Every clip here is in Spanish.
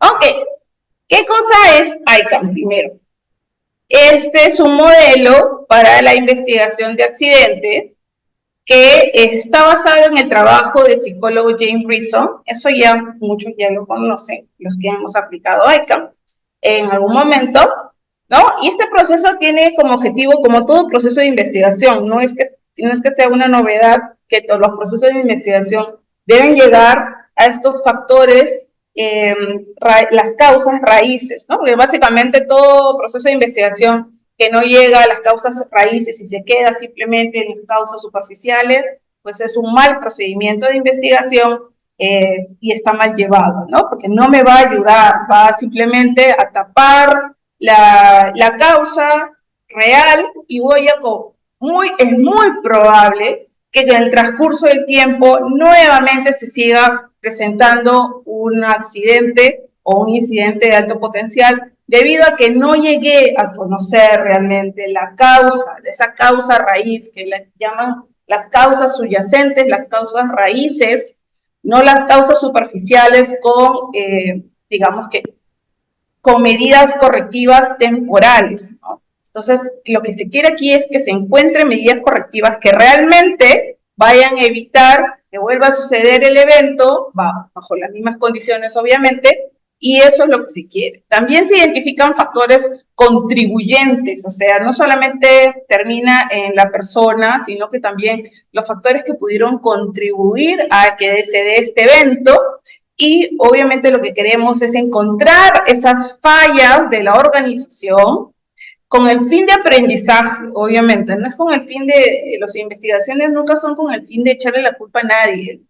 Ok, ¿qué cosa es ICANN primero? Este es un modelo para la investigación de accidentes que está basado en el trabajo del psicólogo James Rison. Eso ya muchos ya lo conocen, los que hemos aplicado ICANN en algún momento, ¿no? Y este proceso tiene como objetivo, como todo proceso de investigación, no es que sea una novedad que todos los procesos de investigación deben llegar a estos factores, las causas raíces, ¿no? Porque básicamente todo proceso de investigación que no llega a las causas raíces y se queda simplemente en las causas superficiales, pues es un mal procedimiento de investigación, y está mal llevado, ¿no? Porque no me va a ayudar, va simplemente a tapar la causa real y es muy probable que en el transcurso del tiempo nuevamente se siga presentando un accidente o un incidente de alto potencial debido a que no llegué a conocer realmente la causa, esa causa raíz que la llaman las causas subyacentes, las causas raíces, no las causas superficiales digamos que, con medidas correctivas temporales, ¿no? Entonces, lo que se quiere aquí es que se encuentren medidas correctivas que realmente vayan a evitar que vuelva a suceder el evento, bajo las mismas condiciones, obviamente, y eso es lo que se quiere. También se identifican factores contribuyentes, o sea, no solamente termina en la persona, sino que también los factores que pudieron contribuir a que se dé este evento, y obviamente lo que queremos es encontrar esas fallas de la organización con el fin de aprendizaje, obviamente, no es con el fin las investigaciones nunca son con el fin de echarle la culpa a nadie.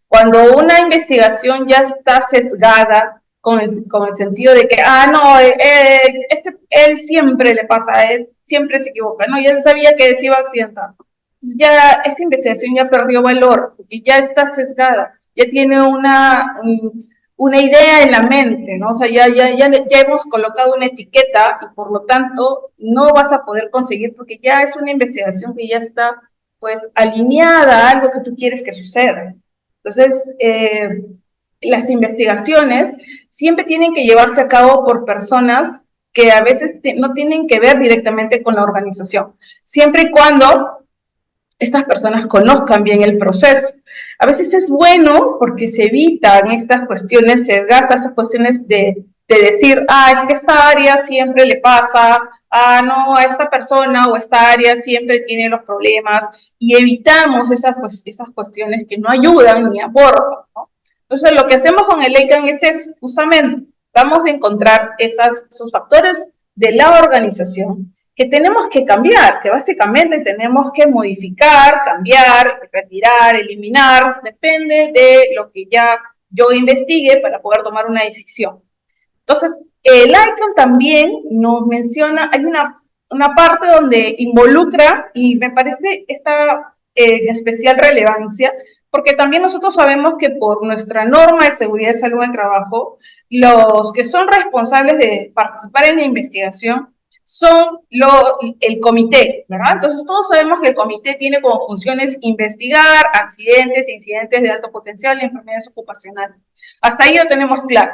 Cuando una investigación ya está sesgada con el sentido de que, no, él siempre le pasa, siempre se equivoca, no, ya se sabía que se iba a accidentar. Ya esa investigación ya perdió valor, porque ya está sesgada, ya tiene una idea en la mente, ¿no? O sea, ya hemos colocado una etiqueta y por lo tanto no vas a poder conseguir porque ya es una investigación que ya está pues alineada a algo que tú quieres que suceda. Entonces, las investigaciones siempre tienen que llevarse a cabo por personas que a veces no tienen que ver directamente con la organización, siempre y cuando estas personas conozcan bien el proceso. A veces es bueno porque se evitan estas cuestiones, se gastan esas cuestiones de decir, es que esta área siempre le pasa, no, a esta persona o esta área siempre tiene los problemas, y evitamos esas cuestiones que no ayudan ni aportan, ¿no? Entonces, lo que hacemos con el ICANN es justamente, vamos a encontrar esos factores de la organización que tenemos que cambiar, que básicamente tenemos que modificar, cambiar, retirar, eliminar, depende de lo que ya yo investigue para poder tomar una decisión. Entonces, el ICANN también nos menciona, hay una parte donde involucra, y me parece esta en especial relevancia, porque también nosotros sabemos que por nuestra norma de seguridad y salud en trabajo, los que son responsables de participar en la investigación son el comité, ¿verdad? Entonces todos sabemos que el comité tiene como funciones investigar accidentes e incidentes de alto potencial y enfermedades ocupacionales. Hasta ahí lo tenemos claro.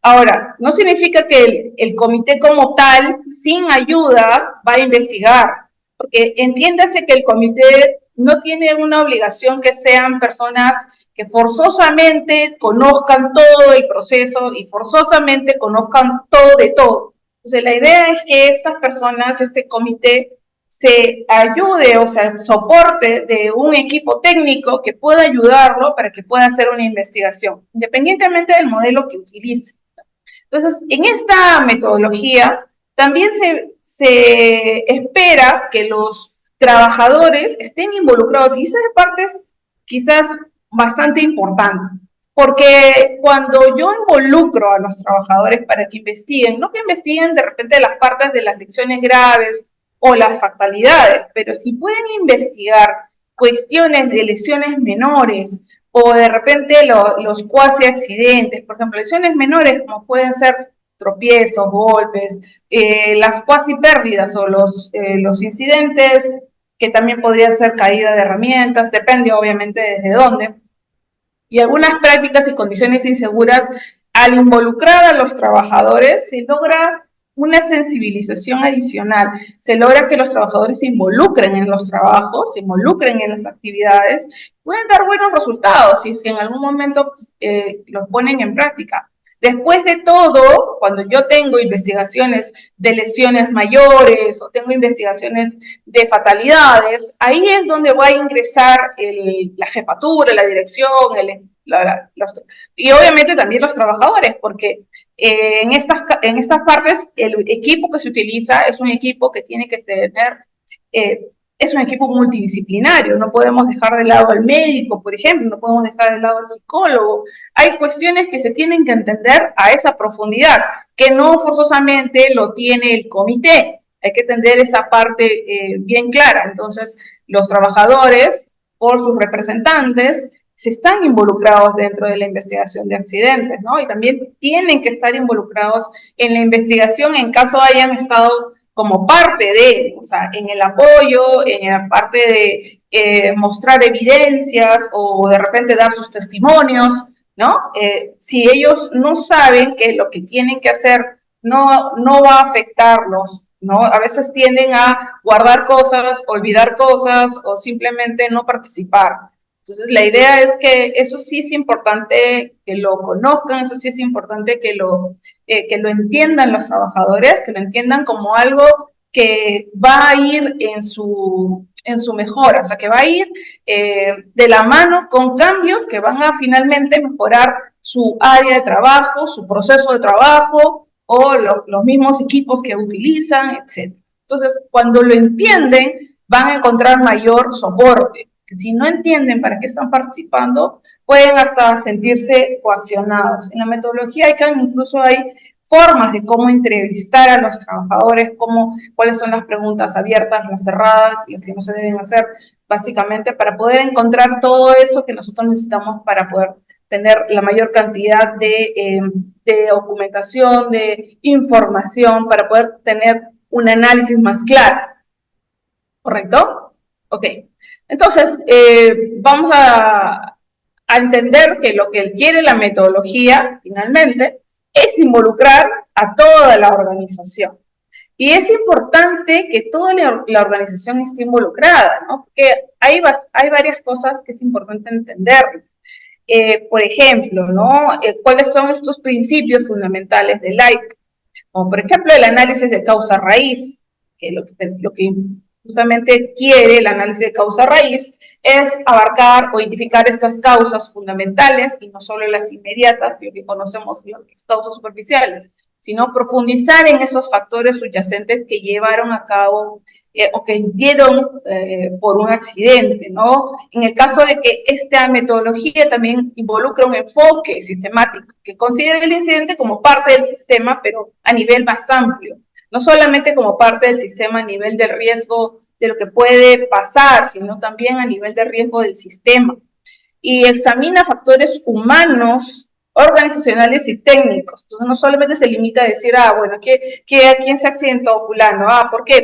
Ahora, no significa que el comité como tal, sin ayuda, va a investigar, porque entiéndase que el comité no tiene una obligación que sean personas que forzosamente conozcan todo el proceso y forzosamente conozcan todo de todo. Entonces, la idea es que estas personas, este comité, se ayude o sea, soporte de un equipo técnico que pueda ayudarlo para que pueda hacer una investigación, independientemente del modelo que utilice. Entonces, en esta metodología también se espera que los trabajadores estén involucrados, y esa parte es quizás bastante importante, porque cuando yo involucro a los trabajadores para que investiguen, no que investiguen de repente las partes de las lecciones graves o las fatalidades, pero si pueden investigar cuestiones de lesiones menores o de repente los cuasi accidentes, por ejemplo, lesiones menores como pueden ser tropiezos, golpes, las cuasi pérdidas o los incidentes que también podrían ser caída de herramientas, depende obviamente desde dónde, y algunas prácticas y condiciones inseguras Al involucrar a los trabajadores se logra una sensibilización adicional, se logra que los trabajadores se involucren en los trabajos, se involucren en las actividades, pueden dar buenos resultados si es que en algún momento los ponen en práctica. Después de todo, cuando yo tengo investigaciones de lesiones mayores o tengo investigaciones de fatalidades, ahí es donde va a ingresar la jefatura, la dirección, y obviamente también los trabajadores, porque en estas partes el equipo que se utiliza es un equipo que tiene que tener, es un equipo multidisciplinario, no podemos dejar de lado al médico, por ejemplo, no podemos dejar de lado al psicólogo. Hay cuestiones que se tienen que entender a esa profundidad, que no forzosamente lo tiene el comité. Hay que tener esa parte bien clara. Entonces, los trabajadores, por sus representantes, se están involucrados dentro de la investigación de accidentes, ¿no? Y también tienen que estar involucrados en la investigación en caso hayan estado como parte de, o sea, en el apoyo, en la parte de mostrar evidencias o de repente dar sus testimonios, ¿no? Si ellos no saben que lo que tienen que hacer no va a afectarlos, ¿no? A veces tienden a guardar cosas, olvidar cosas o simplemente no participar. Entonces, la idea es que eso sí es importante que lo conozcan, eso sí es importante que lo entiendan los trabajadores, que lo entiendan como algo que va a ir en su mejora, o sea, que va a ir de la mano con cambios que van a finalmente mejorar su área de trabajo, su proceso de trabajo o los mismos equipos que utilizan, etc. Entonces, cuando lo entienden, van a encontrar mayor soporte. Que si no entienden para qué están participando, pueden hasta sentirse coaccionados. En la metodología ICANN incluso hay formas de cómo entrevistar a los trabajadores, cuáles son las preguntas abiertas, las cerradas y las que no se deben hacer, básicamente para poder encontrar todo eso que nosotros necesitamos para poder tener la mayor cantidad de documentación, de información, para poder tener un análisis más claro. ¿Correcto? Ok. Entonces, vamos a entender que lo que quiere la metodología, finalmente, es involucrar a toda la organización. Y es importante que toda la organización esté involucrada, ¿no? Porque hay varias cosas que es importante entender. Por ejemplo, ¿no? ¿Cuáles son estos principios fundamentales del ICANN? Como por ejemplo el análisis de causa raíz, que lo que justamente quiere el análisis de causa raíz es abarcar o identificar estas causas fundamentales y no solo las inmediatas, lo que conocemos las causas superficiales, sino profundizar en esos factores subyacentes que llevaron a cabo o que dieron por un accidente, ¿no? En el caso de que esta metodología también involucra un enfoque sistemático que considere el incidente como parte del sistema, pero a nivel más amplio, no solamente como parte del sistema a nivel del riesgo de lo que puede pasar, sino también a nivel de riesgo del sistema. Y examina factores humanos, organizacionales y técnicos. Entonces, no solamente se limita a decir, bueno, ¿a quién se accidentó fulano? ¿Por qué?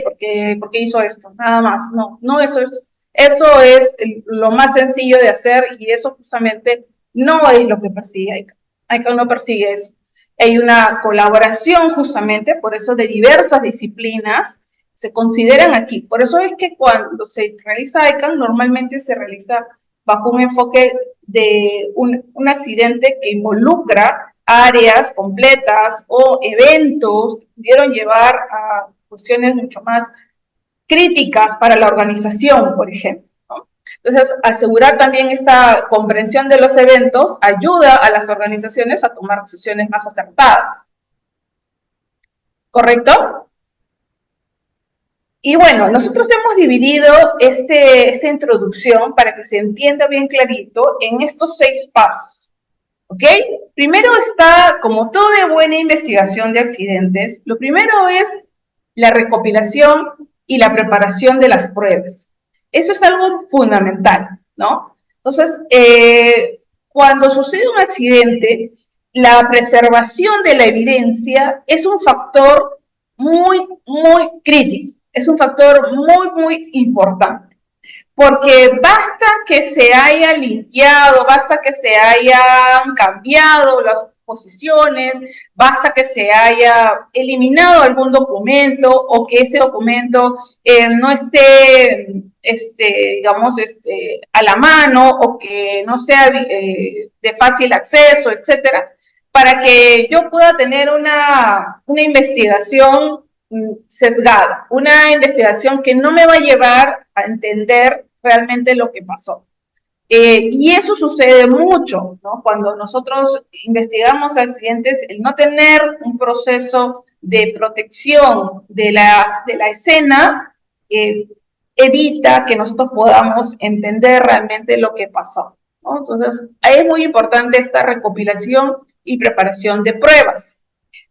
¿Por qué hizo esto? Nada más. No, eso es lo más sencillo de hacer y eso justamente no es lo que persigue ICANN. ICANN no persigue eso. Hay una colaboración justamente, por eso de diversas disciplinas se consideran aquí. Por eso es que cuando se realiza ICANN, normalmente se realiza bajo un enfoque de un accidente que involucra áreas completas o eventos que pudieron llevar a cuestiones mucho más críticas para la organización, por ejemplo, ¿no? Entonces, asegurar también esta comprensión de los eventos ayuda a las organizaciones a tomar decisiones más acertadas. ¿Correcto? Y bueno, nosotros hemos dividido esta introducción para que se entienda bien clarito en estos 6 pasos, ¿ok? Primero está, como toda buena investigación de accidentes, lo primero es la recopilación y la preparación de las pruebas. Eso es algo fundamental, ¿no? Entonces, cuando sucede un accidente, la preservación de la evidencia es un factor muy, muy crítico. Es un factor muy, muy importante, porque basta que se haya limpiado, basta que se hayan cambiado posiciones, basta que se haya eliminado algún documento o que ese documento no esté, digamos, a la mano o que no sea de fácil acceso, etcétera, para que yo pueda tener una investigación sesgada, una investigación que no me va a llevar a entender realmente lo que pasó. Y eso sucede mucho, ¿no? Cuando nosotros investigamos accidentes, el no tener un proceso de protección de la escena evita que nosotros podamos entender realmente lo que pasó, ¿no? Entonces, es muy importante esta recopilación y preparación de pruebas.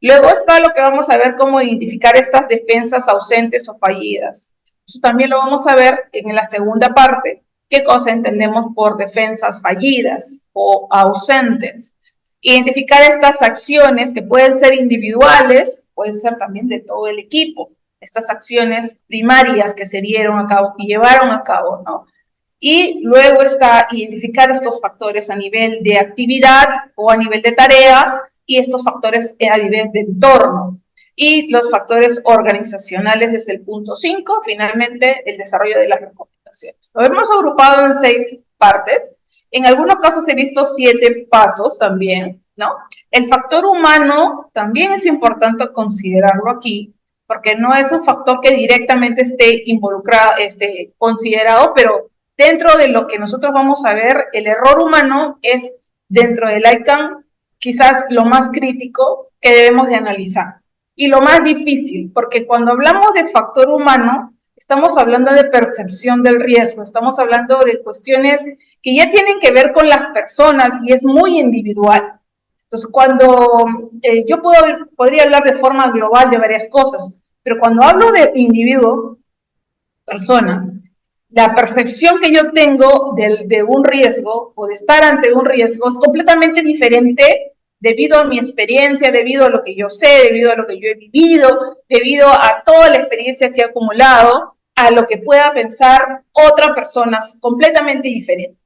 Luego está lo que vamos a ver, cómo identificar estas defensas ausentes o fallidas. Eso también lo vamos a ver en la segunda parte. ¿Qué cosa entendemos por defensas fallidas o ausentes? Identificar estas acciones que pueden ser individuales, pueden ser también de todo el equipo. Estas acciones primarias que se dieron a cabo, que llevaron a cabo, ¿no? Y luego está identificar estos factores a nivel de actividad o a nivel de tarea y estos factores a nivel de entorno. Y los factores organizacionales es el punto 5, finalmente el desarrollo de las recomendaciones. Lo hemos agrupado en 6 partes. En algunos casos he visto 7 pasos también, ¿no? El factor humano también es importante considerarlo aquí, porque no es un factor que directamente esté involucrado, considerado, pero dentro de lo que nosotros vamos a ver, el error humano es, dentro del ICANN, quizás lo más crítico que debemos de analizar. Y lo más difícil, porque cuando hablamos de factor humano, estamos hablando de percepción del riesgo, estamos hablando de cuestiones que ya tienen que ver con las personas y es muy individual. Entonces, cuando yo podría hablar de forma global de varias cosas, pero cuando hablo de individuo, persona, la percepción que yo tengo de un riesgo o de estar ante un riesgo es completamente diferente debido a mi experiencia, debido a lo que yo sé, debido a lo que yo he vivido, debido a toda la experiencia que he acumulado, a lo que pueda pensar otra persona completamente diferente.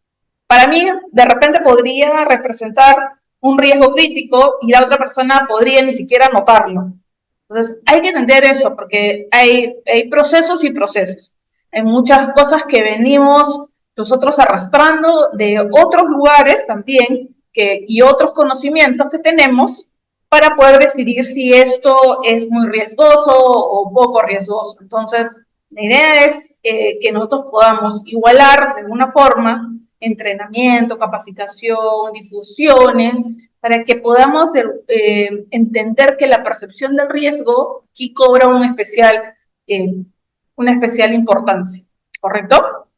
Para mí, de repente podría representar un riesgo crítico y la otra persona podría ni siquiera notarlo. Entonces, hay que entender eso porque hay procesos y procesos. Hay muchas cosas que venimos nosotros arrastrando de otros lugares también y otros conocimientos que tenemos para poder decidir si esto es muy riesgoso o poco riesgoso. Entonces, la idea es que nosotros podamos igualar de alguna forma entrenamiento, capacitación, difusiones, para que podamos entender que la percepción del riesgo aquí cobra una especial importancia, ¿correcto?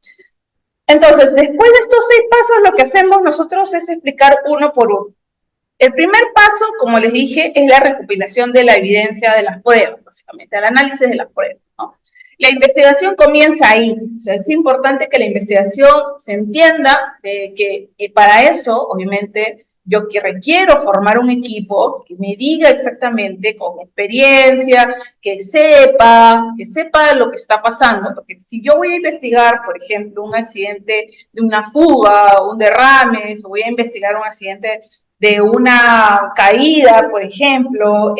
Entonces, después de estos 6 pasos, lo que hacemos nosotros es explicar uno por uno. El primer paso, como les dije, es la recopilación de la evidencia de las pruebas, básicamente, el análisis de las pruebas, ¿no? La investigación comienza ahí. O sea, es importante que la investigación se entienda de que para eso, obviamente, yo que requiero formar un equipo que me diga exactamente con experiencia, que sepa lo que está pasando, porque si yo voy a investigar, por ejemplo, un accidente de una fuga, un derrame, o voy a investigar un accidente de una caída, por ejemplo,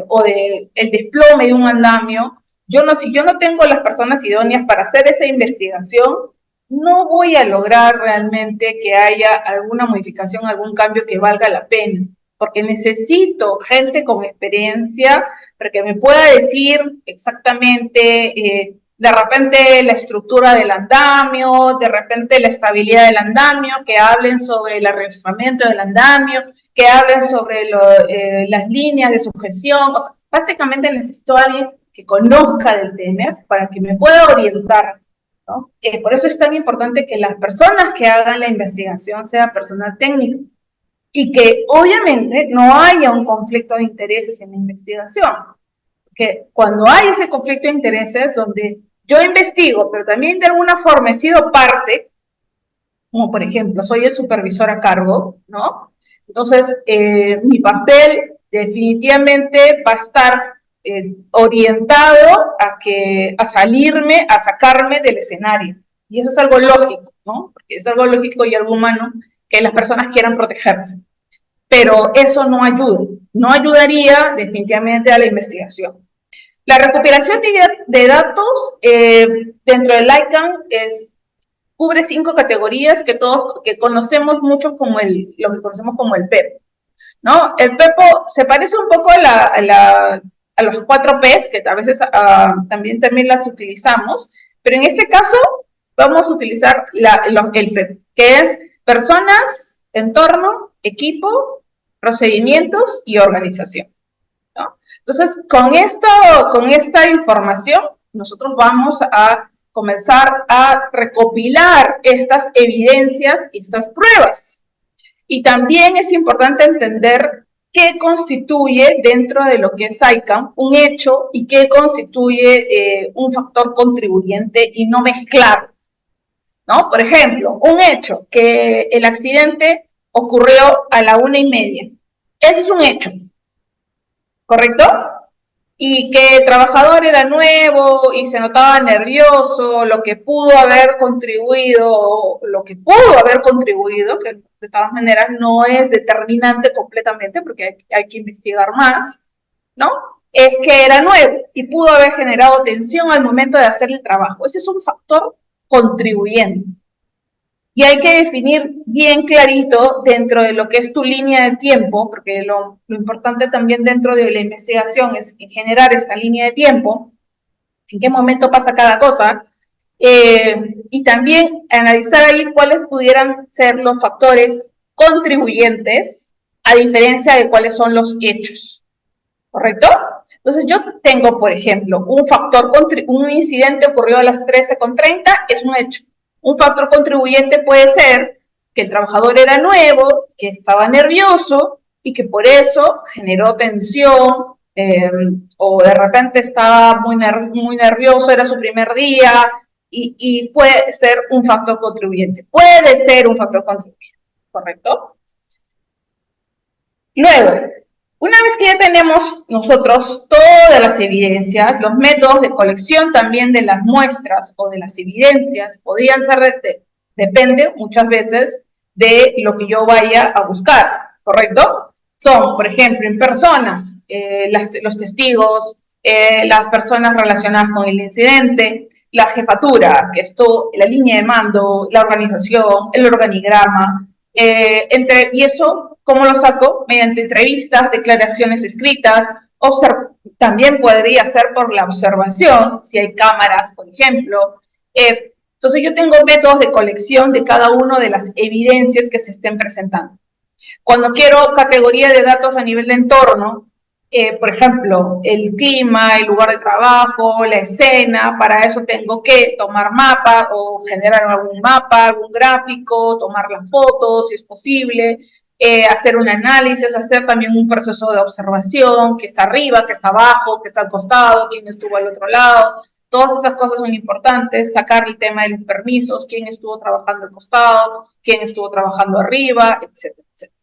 o de el desplome de un andamio, si yo no tengo las personas idóneas para hacer esa investigación, no voy a lograr realmente que haya alguna modificación, algún cambio que valga la pena, porque necesito gente con experiencia para que me pueda decir exactamente, de repente la estructura del andamio, de repente la estabilidad del andamio, que hablen sobre el arrastramiento del andamio, que hablen sobre las líneas de sujeción. O sea, básicamente necesito a alguien que conozca del tema para que me pueda orientar, ¿no? Por eso es tan importante que las personas que hagan la investigación sea personal técnico y que obviamente no haya un conflicto de intereses en la investigación. Porque cuando hay ese conflicto de intereses donde yo investigo, pero también de alguna forma he sido parte, como por ejemplo soy el supervisor a cargo, ¿no? Entonces, mi papel definitivamente va a estar orientado a salirme, a sacarme del escenario. Y eso es algo lógico, ¿no? Porque es algo lógico y algo humano que las personas quieran protegerse. pero eso no ayuda, no ayudaría definitivamente a la investigación. La recopilación de datos dentro del ICANN cubre 5 categorías que todos que conocemos mucho como lo que conocemos como el PEP, ¿no? El PEPO se parece un poco a los 4 Ps, que a veces también las utilizamos, pero en este caso vamos a utilizar el PEP, que es personas, entorno, equipo, procedimientos y organización, ¿no? Entonces, con esta información, nosotros vamos a comenzar a recopilar estas evidencias y estas pruebas. Y también es importante entender qué constituye dentro de lo que es ICANN un hecho y qué constituye un factor contribuyente y no mezclarlo, ¿no? Por ejemplo, un hecho, que el accidente ocurrió a la 1:30. Ese es un hecho, ¿correcto? Y que el trabajador era nuevo y se notaba nervioso, lo que pudo haber contribuido, que de todas maneras no es determinante completamente porque hay que investigar más, ¿no? Es que era nuevo y pudo haber generado tensión al momento de hacer el trabajo. Ese es un factor contribuyente. Y hay que definir bien clarito dentro de lo que es tu línea de tiempo, porque lo importante también dentro de la investigación es generar esta línea de tiempo, en qué momento pasa cada cosa, y también analizar ahí cuáles pudieran ser los factores contribuyentes a diferencia de cuáles son los hechos, ¿correcto? Entonces yo tengo, por ejemplo, un incidente ocurrió a las 13:30, es un hecho. Un factor contribuyente puede ser que el trabajador era nuevo, que estaba nervioso y que por eso generó tensión, o de repente estaba muy nervioso, era su primer día y puede ser un factor contribuyente. Puede ser un factor contribuyente, ¿correcto? Luego, una vez que ya tenemos nosotros todas las evidencias, los métodos de colección también de las muestras o de las evidencias podrían ser, depende muchas veces de lo que yo vaya a buscar, ¿correcto? Son, por ejemplo, en personas, los testigos, las personas relacionadas con el incidente, la jefatura, que es todo, la línea de mando, la organización, el organigrama, y eso, ¿cómo lo saco? Mediante entrevistas, declaraciones escritas, también podría ser por la observación, si hay cámaras, por ejemplo. Entonces yo tengo métodos de colección de cada una de las evidencias que se estén presentando. Cuando quiero categoría de datos a nivel de entorno, por ejemplo, el clima, el lugar de trabajo, la escena, para eso tengo que tomar mapa o generar algún mapa, algún gráfico, tomar las fotos si es posible, hacer un análisis, hacer también un proceso de observación, que está arriba, que está abajo, que está al costado, quién estuvo al otro lado. Todas esas cosas son importantes, sacar el tema de los permisos, quién estuvo trabajando al costado, quién estuvo trabajando arriba, etcétera, etcétera.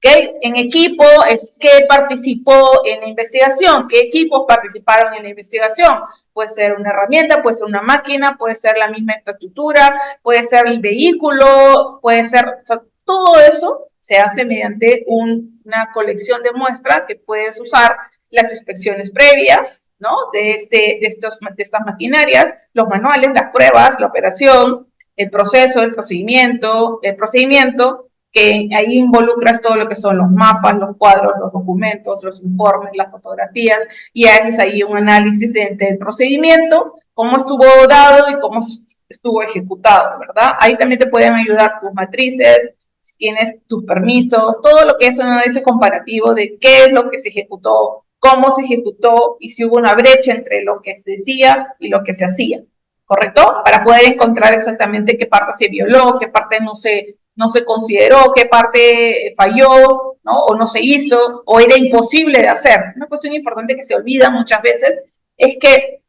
¿Okay? En equipo es qué participó en la investigación, qué equipos participaron en la investigación. Puede ser una herramienta, puede ser una máquina, puede ser la misma infraestructura, puede ser el vehículo, puede ser, o sea, todo eso se hace mediante una colección de muestra que puedes usar las inspecciones previas, ¿no? De estas maquinarias, los manuales, las pruebas, la operación, el proceso, el procedimiento, que ahí involucras todo lo que son los mapas, los cuadros, los documentos, los informes, las fotografías, y haces ahí un análisis del procedimiento, cómo estuvo dado y cómo estuvo ejecutado, ¿verdad? Ahí también te pueden ayudar tus matrices, si tienes tus permisos, todo lo que es un análisis comparativo de qué es lo que se ejecutó, cómo se ejecutó y si hubo una brecha entre lo que se decía y lo que se hacía, ¿correcto? Para poder encontrar exactamente qué parte se violó, qué parte no se consideró, qué parte falló, ¿no? O no se hizo, o era imposible de hacer. Una cuestión importante que se olvida muchas veces es que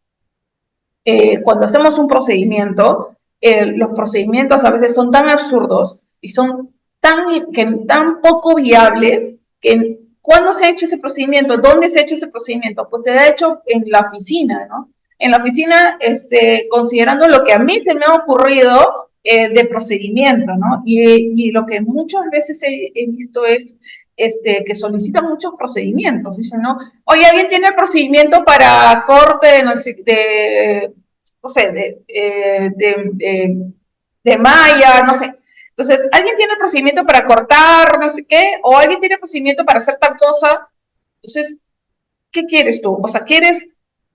cuando hacemos un procedimiento, los procedimientos a veces son tan absurdos y son tan poco viables que ¿cuándo se ha hecho ese procedimiento? ¿Dónde se ha hecho ese procedimiento? Pues se ha hecho en la oficina, ¿no? En la oficina, considerando lo que a mí se me ha ocurrido, de procedimiento, ¿no? Y lo que muchas veces he visto es que solicitan muchos procedimientos. Dicen, ¿no? Oye, ¿alguien tiene el procedimiento para corte no sé, de malla, no sé? Entonces, ¿alguien tiene el procedimiento para cortar, no sé qué? ¿O alguien tiene el procedimiento para hacer tal cosa? Entonces, ¿qué quieres tú? O sea, ¿quieres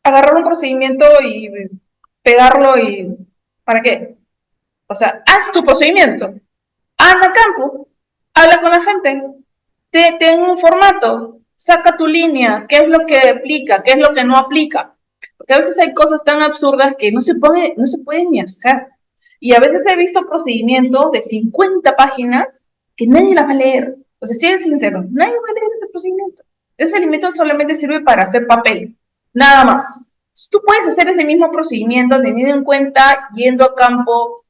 agarrar un procedimiento y pegarlo y ¿para qué? O sea, haz tu procedimiento, anda a campo, habla con la gente, ten un formato, saca tu línea, qué es lo que aplica, qué es lo que no aplica. Porque a veces hay cosas tan absurdas que no se pueden ni hacer. Y a veces he visto procedimientos de 50 páginas que nadie las va a leer. O sea, si es sincero, nadie va a leer ese procedimiento. Ese alimento solamente sirve para hacer papel, nada más. Tú puedes hacer ese mismo procedimiento teniendo en cuenta, yendo a campo,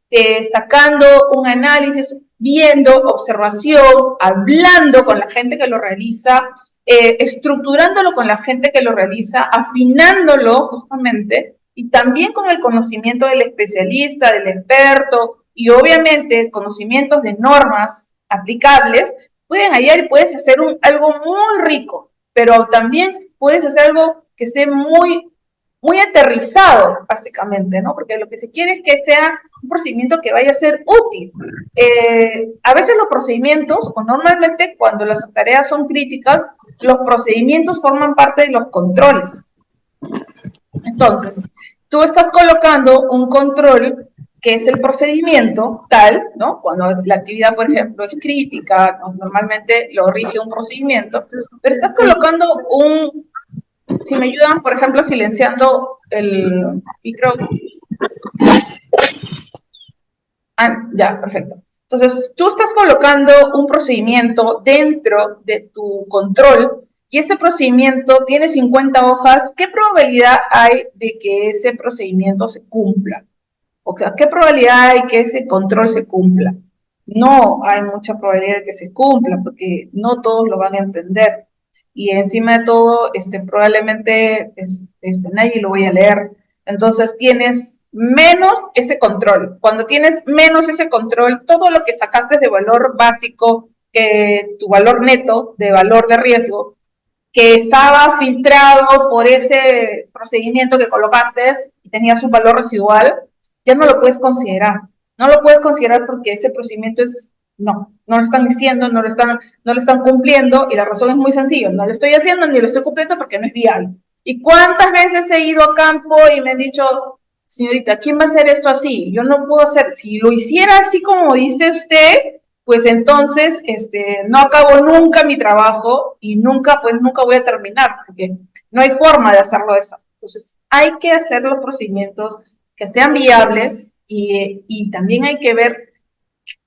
sacando un análisis, viendo, observación, hablando con la gente que lo realiza, estructurándolo con la gente que lo realiza, afinándolo justamente, y también con el conocimiento del especialista, del experto, y obviamente conocimientos de normas aplicables, pueden hallar y puedes hacer algo muy rico, pero también puedes hacer algo que esté muy aterrizado, básicamente, ¿no? Porque lo que se quiere es que sea un procedimiento que vaya a ser útil. A veces los procedimientos, o normalmente cuando las tareas son críticas, los procedimientos forman parte de los controles. Entonces, tú estás colocando un control que es el procedimiento tal, ¿no? Cuando la actividad, por ejemplo, es crítica, ¿no? Normalmente lo rige un procedimiento, pero estás colocando si me ayudan, por ejemplo, silenciando el micro. Ah, ya, perfecto. Entonces, tú estás colocando un procedimiento dentro de tu control y ese procedimiento tiene 50 hojas. ¿Qué probabilidad hay de que ese procedimiento se cumpla? O sea, ¿qué probabilidad hay que ese control se cumpla? No hay mucha probabilidad de que se cumpla porque no todos lo van a entender. Y encima de todo, probablemente nadie lo vaya a leer. Entonces tienes menos ese control. Cuando tienes menos ese control, todo lo que sacaste de valor básico, que tu valor neto de valor de riesgo, que estaba filtrado por ese procedimiento que colocaste y tenía su valor residual, ya no lo puedes considerar. No lo puedes considerar porque ese procedimiento no lo están diciendo, no lo están cumpliendo, y la razón es muy sencilla, no lo estoy haciendo ni lo estoy cumpliendo porque no es viable. ¿Y cuántas veces he ido a campo y me han dicho, señorita, ¿quién va a hacer esto así? Yo no puedo hacer, si lo hiciera así como dice usted, pues entonces no acabo nunca mi trabajo y nunca voy a terminar, porque no hay forma de hacerlo de eso. Entonces, hay que hacer los procedimientos que sean viables y también hay que ver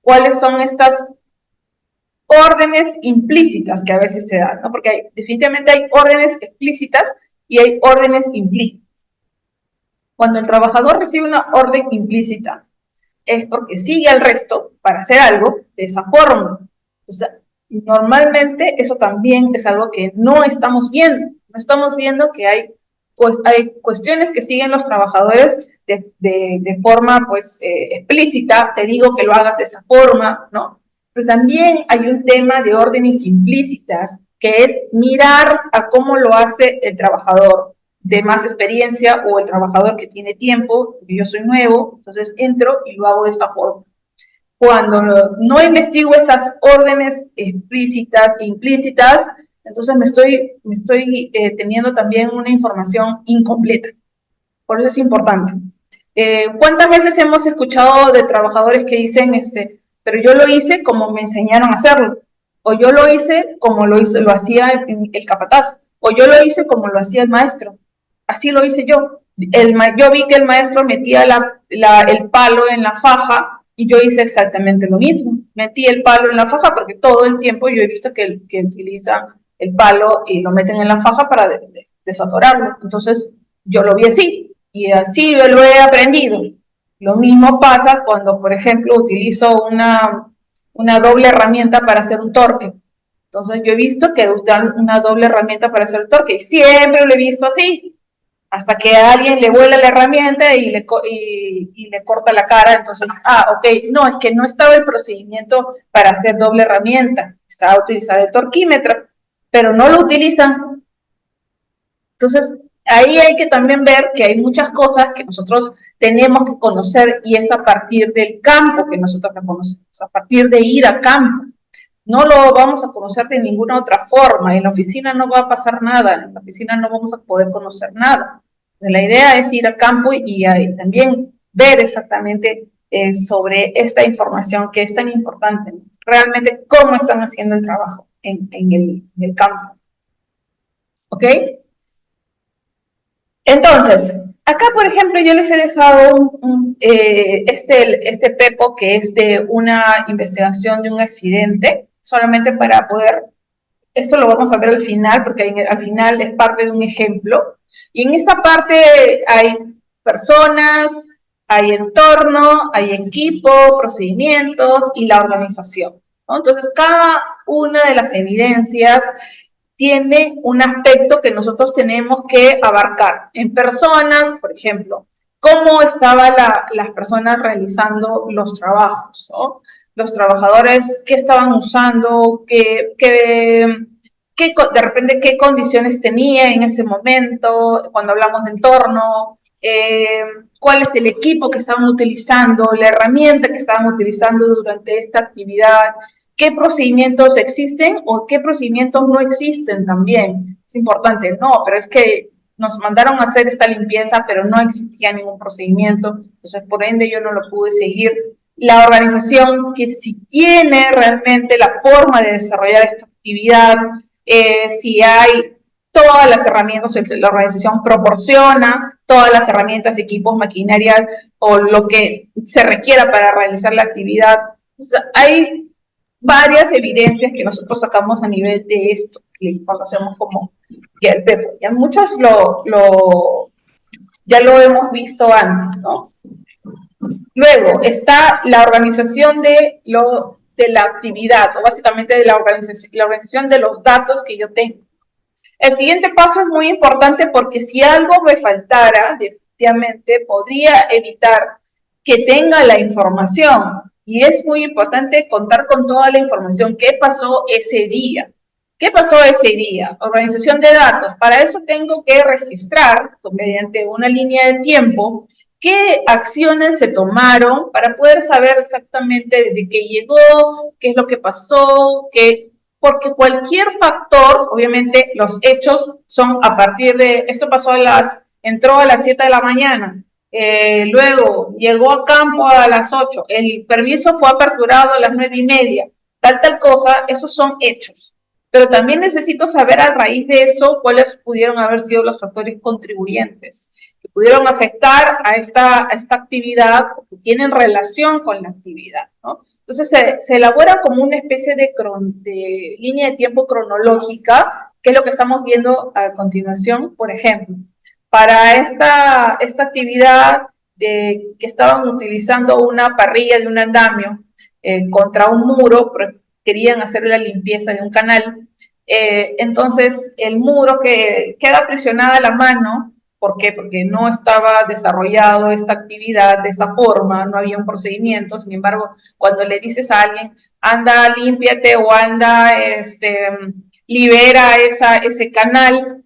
cuáles son estas órdenes implícitas que a veces se dan, ¿no? Porque definitivamente hay órdenes explícitas y hay órdenes implícitas. Cuando el trabajador recibe una orden implícita, es porque sigue al resto para hacer algo de esa forma. O sea, normalmente eso también es algo que no estamos viendo. No estamos viendo que hay cuestiones que siguen los trabajadores de forma explícita. Te digo que lo hagas de esta forma, ¿no? Pero también hay un tema de órdenes implícitas, que es mirar a cómo lo hace el trabajador de más experiencia o el trabajador que tiene tiempo, porque yo soy nuevo, entonces entro y lo hago de esta forma. Cuando no investigo esas órdenes explícitas e implícitas, entonces me estoy teniendo también una información incompleta. Por eso es importante. ¿Cuántas veces hemos escuchado de trabajadores que dicen, pero yo lo hice como me enseñaron a hacerlo? O yo lo hice como lo hacía el capataz. O yo lo hice como lo hacía el maestro. Así lo hice yo. Yo vi que el maestro metía el palo en la faja y yo hice exactamente lo mismo. Metí el palo en la faja porque todo el tiempo yo he visto que utilizan el palo y lo meten en la faja para desatorarlo. Entonces yo lo vi así y así yo lo he aprendido. Lo mismo pasa cuando, por ejemplo, utilizo una doble herramienta para hacer un torque. Entonces yo he visto que usan una doble herramienta para hacer el torque y siempre lo he visto así. hasta que a alguien le vuela la herramienta y le corta la cara. Entonces, ok, no, es que no estaba el procedimiento para hacer doble herramienta, estaba utilizado el torquímetro, pero no lo utilizan. Entonces, ahí hay que también ver que hay muchas cosas que nosotros tenemos que conocer, y es a partir del campo que nosotros la conocemos, a partir de ir a campo. No lo vamos a conocer de ninguna otra forma. En la oficina no va a pasar nada, en la oficina no vamos a poder conocer nada. La idea es ir a campo y también ver exactamente sobre esta información que es tan importante, realmente cómo están haciendo el trabajo en el campo. ¿Ok? Entonces, acá, por ejemplo, yo les he dejado este PEPO, que es de una investigación de un accidente, solamente para poder, esto lo vamos a ver al final, porque al final es parte de un ejemplo, y en esta parte hay personas, hay entorno, hay equipo, procedimientos y la organización, ¿no? Entonces, cada una de las evidencias tiene un aspecto que nosotros tenemos que abarcar. En personas, por ejemplo, cómo estaban las personas realizando los trabajos, ¿no? Los trabajadores, qué estaban usando, de repente qué condiciones tenía en ese momento, cuando hablamos de entorno, cuál es el equipo que estaban utilizando, la herramienta que estaban utilizando durante esta actividad, qué procedimientos existen o qué procedimientos no existen también. Es importante, no, pero es que nos mandaron a hacer esta limpieza, pero no existía ningún procedimiento, entonces por ende yo no lo pude seguir. La organización que si tiene realmente la forma de desarrollar esta actividad, si hay todas las herramientas, la organización proporciona todas las herramientas, equipos, maquinaria o lo que se requiera para realizar la actividad. Entonces, hay varias evidencias que nosotros sacamos a nivel de esto, que conocemos como el PEPO. Ya muchos ya lo hemos visto antes, ¿no? Luego está la organización de la actividad, o básicamente de la organización de los datos que yo tengo. El siguiente paso es muy importante porque si algo me faltara, definitivamente podría evitar que tenga la información. Y es muy importante contar con toda la información. ¿Qué pasó ese día? ¿Qué pasó ese día? Organización de datos. Para eso tengo que registrar, mediante una línea de tiempo, qué acciones se tomaron para poder saber exactamente desde qué llegó, qué es lo que pasó, porque cualquier factor, obviamente los hechos son a partir de, esto pasó entró a las 7 de la mañana, luego llegó a campo a las 8, el permiso fue aperturado a las 9:30, tal cosa, esos son hechos. Pero también necesito saber a raíz de eso cuáles pudieron haber sido los factores contribuyentes que pudieron afectar a esta actividad o que tienen relación con la actividad, ¿no? Entonces se elabora como una especie de línea de tiempo cronológica, que es lo que estamos viendo a continuación. Por ejemplo, para esta actividad que estaban utilizando una parrilla de un andamio contra un muro, querían hacer la limpieza de un canal, entonces el muro que queda presionada la mano. ¿Por qué? Porque no estaba desarrollado esta actividad de esa forma, no había un procedimiento. Sin embargo, cuando le dices a alguien, anda, límpiate o anda, libera ese canal,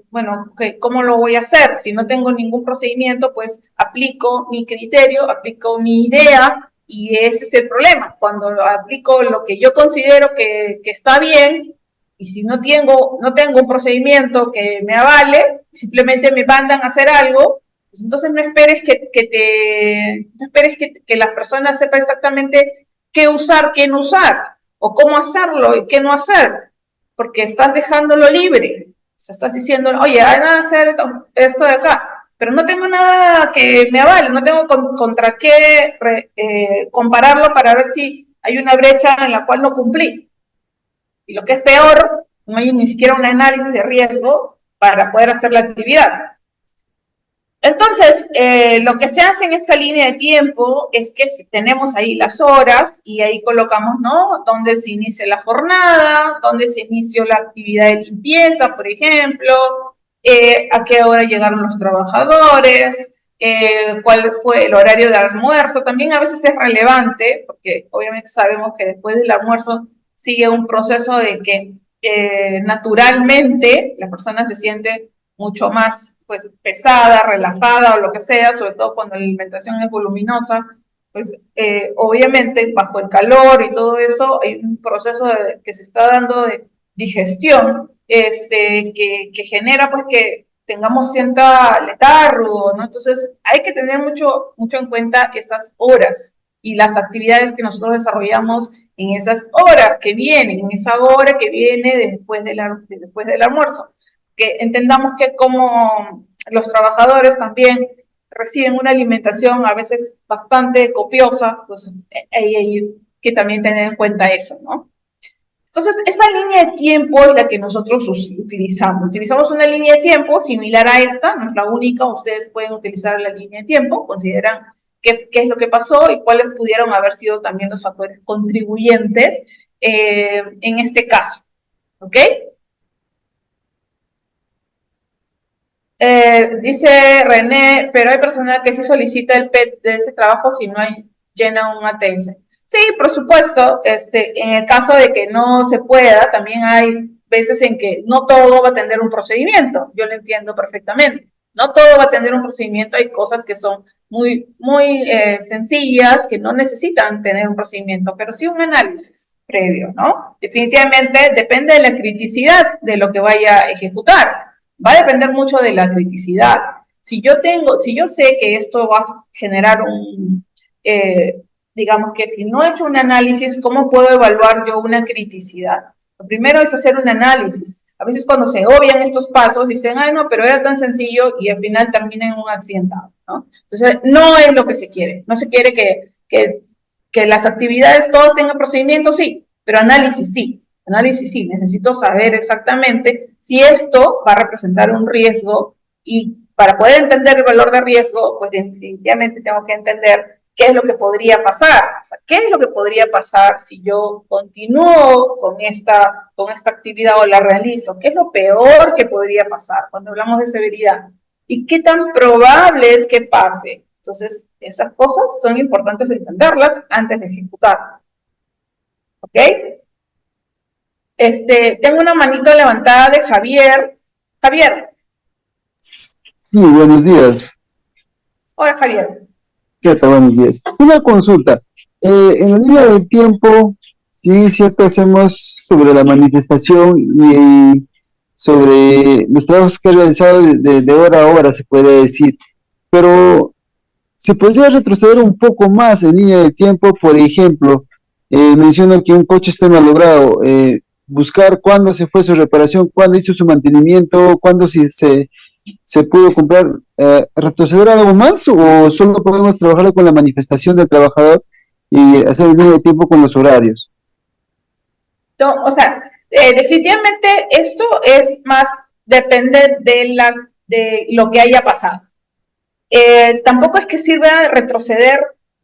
bueno, ¿cómo lo voy a hacer? Si no tengo ningún procedimiento, pues aplico mi criterio, aplico mi idea, y ese es el problema. Cuando aplico lo que yo considero que está bien, y si no tengo un procedimiento que me avale, simplemente me mandan a hacer algo, pues entonces no esperes que las personas sepan exactamente qué usar, qué no usar, o cómo hacerlo y qué no hacer, porque estás dejándolo libre. O sea, estás diciendo, oye, hay nada de hacer esto de acá, pero no tengo nada que me avale, no tengo contra qué compararlo para ver si hay una brecha en la cual no cumplí. Y lo que es peor, no hay ni siquiera un análisis de riesgo para poder hacer la actividad. Entonces, lo que se hace en esta línea de tiempo es que tenemos ahí las horas y ahí colocamos, ¿no?, dónde se inicia la jornada, dónde se inició la actividad de limpieza, por ejemplo, a qué hora llegaron los trabajadores, cuál fue el horario de almuerzo. También a veces es relevante, porque obviamente sabemos que después del almuerzo sigue un proceso de que naturalmente la persona se siente mucho más pues pesada, relajada o lo que sea, sobre todo cuando la alimentación es voluminosa, pues obviamente bajo el calor y todo eso hay un proceso que se está dando de digestión que genera pues que tengamos cierta letargo, ¿no? Entonces hay que tener mucho en cuenta estas horas y las actividades que nosotros desarrollamos en esas horas que vienen, en esa hora que viene después del almuerzo. Que entendamos que como los trabajadores también reciben una alimentación a veces bastante copiosa, pues hay que también tener en cuenta eso, ¿no? Entonces, esa línea de tiempo es la que nosotros utilizamos. Utilizamos una línea de tiempo similar a esta, no es la única, ustedes pueden utilizar la línea de tiempo, consideran qué es lo que pasó y cuáles pudieron haber sido también los factores contribuyentes en este caso. ¿Ok? Dice René, pero hay personal que sí solicita el PET de ese trabajo si no hay, llena un ATS. Sí, por supuesto, en el caso de que no se pueda, también hay veces en que no todo va a tener un procedimiento, yo lo entiendo perfectamente. No todo va a tener un procedimiento, hay cosas que son muy sencillas, que no necesitan tener un procedimiento, pero sí un análisis previo, ¿no? Definitivamente depende de la criticidad de lo que vaya a ejecutar. Va a depender mucho de la criticidad. Si yo sé que esto va a generar digamos que si no he hecho un análisis, ¿cómo puedo evaluar yo una criticidad? Lo primero es hacer un análisis. A veces cuando se obvian estos pasos, dicen, ay, no, pero era tan sencillo y al final termina en un accidentado, ¿no? Entonces, no es lo que se quiere. No se quiere que las actividades todas tengan procedimientos, sí, pero análisis sí. Análisis sí, necesito saber exactamente si esto va a representar un riesgo y para poder entender el valor de riesgo, pues definitivamente tengo que entender qué es lo que podría pasar. O sea, qué es lo que podría pasar si yo continúo con esta actividad o la realizo. ¿Qué es lo peor que podría pasar cuando hablamos de severidad? ¿Y qué tan probable es que pase? Entonces, esas cosas son importantes entenderlas antes de ejecutar. ¿Ok? Tengo una manito levantada de Javier. Javier. Sí, buenos días. Hola, Javier. ¿Qué tal? Buenos días. Una consulta. En la línea del tiempo, sí, cierto, hacemos sobre la manifestación y sobre los trabajos que he realizado de hora a hora, se puede decir. Pero se podría retroceder un poco más en línea de tiempo, por ejemplo, menciona que un coche esté malogrado, buscar cuándo se fue su reparación, cuándo hizo su mantenimiento, cuándo se pudo comprar, retroceder algo más o solo podemos trabajar con la manifestación del trabajador y hacer el mismo tiempo con los horarios. No, o sea, definitivamente esto es más, depende de lo que haya pasado. Tampoco es que sirva retroceder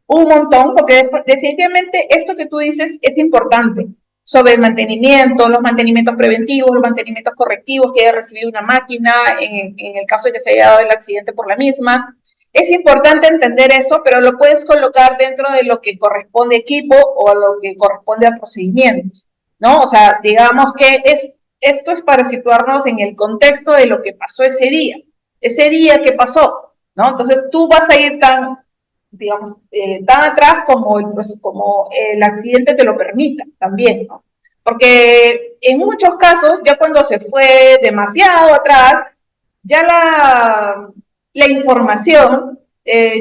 un montón, porque definitivamente esto que tú dices es importante sobre el mantenimiento, los mantenimientos preventivos, los mantenimientos correctivos que haya recibido una máquina en el caso de que se haya dado el accidente por la misma. Es importante entender eso, pero lo puedes colocar dentro de lo que corresponde a equipo o a lo que corresponde a procedimientos, ¿no? O sea, digamos que esto es para situarnos en el contexto de lo que pasó ese día. Ese día que pasó, ¿no? Entonces tú vas a ir digamos, tan atrás como el accidente te lo permita también, ¿no? Porque en muchos casos, ya cuando se fue demasiado atrás, ya la información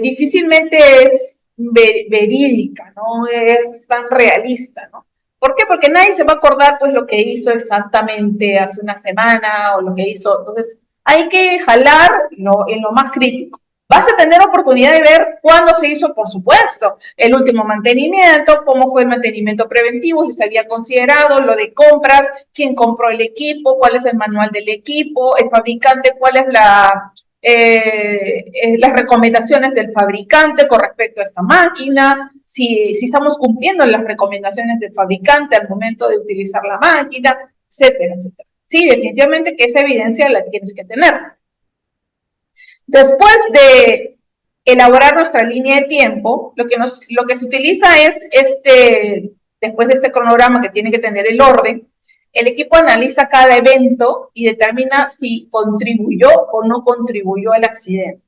difícilmente es verídica, no es tan realista, ¿no? ¿Por qué? Porque nadie se va a acordar pues lo que hizo exactamente hace una semana o lo que hizo. Entonces, hay que jalar en lo más crítico. Vas a tener oportunidad de ver cuándo se hizo, por supuesto, el último mantenimiento, cómo fue el mantenimiento preventivo, si se había considerado lo de compras, quién compró el equipo, cuál es el manual del equipo, el fabricante, cuál es las recomendaciones del fabricante con respecto a esta máquina, si estamos cumpliendo las recomendaciones del fabricante al momento de utilizar la máquina, etcétera, etcétera. Sí, definitivamente que esa evidencia la tienes que tener. Después de elaborar nuestra línea de tiempo, lo que se utiliza es después de este cronograma que tiene que tener el orden, el equipo analiza cada evento y determina si contribuyó o no contribuyó al accidente.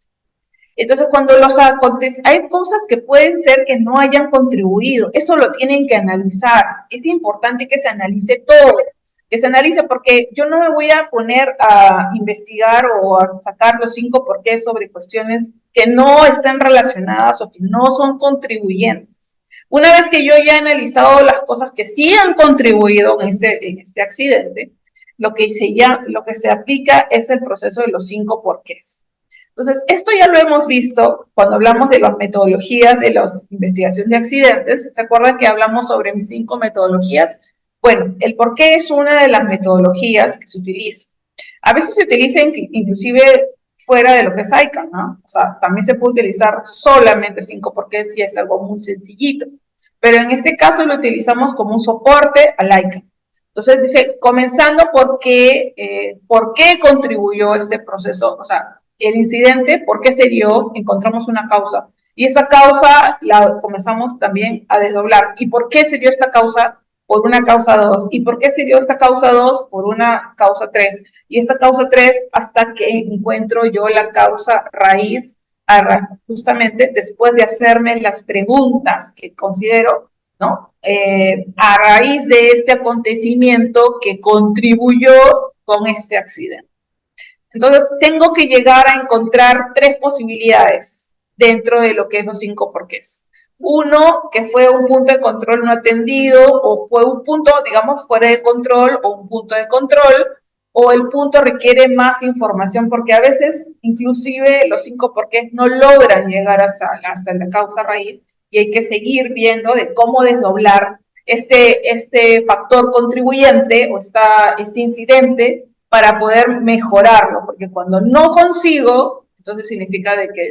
Entonces, cuando hay cosas que pueden ser que no hayan contribuido, eso lo tienen que analizar. Es importante que se analice todo, que se analice, porque yo no me voy a poner a investigar o a sacar los 5 porqués sobre cuestiones que no están relacionadas o que no son contribuyentes. Una vez que yo ya he analizado las cosas que sí han contribuido en este accidente, lo que se aplica es el proceso de los 5 porqués. Entonces, esto ya lo hemos visto cuando hablamos de las metodologías de la investigación de accidentes. ¿Se acuerdan que hablamos sobre 5 metodologías? Bueno, el por qué es una de las metodologías que se utiliza. A veces se utiliza inclusive fuera de lo que es ICANN, ¿no? O sea, también se puede utilizar solamente 5 porqués si es algo muy sencillito. Pero en este caso lo utilizamos como un soporte al ICANN. Entonces dice, comenzando por qué contribuyó este proceso, o sea, el incidente, por qué se dio, encontramos una causa. Y esa causa la comenzamos también a desdoblar. ¿Y por qué se dio esta causa? Por una causa 2. ¿Y por qué se dio esta causa 2? Por una causa 3. Y esta causa 3 hasta que encuentro yo la causa raíz, justamente después de hacerme las preguntas que considero, ¿no? A raíz de este acontecimiento que contribuyó con este accidente. Entonces, tengo que llegar a encontrar 3 posibilidades dentro de lo que es los 5 porqués. Uno, que fue un punto de control no atendido, o fue un punto, digamos, fuera de control, o un punto de control, o el punto requiere más información, porque a veces, inclusive, los 5 porqués no logran llegar hasta la causa raíz, y hay que seguir viendo de cómo desdoblar este factor contribuyente, o este incidente, para poder mejorarlo, porque cuando no consigo, entonces significa de que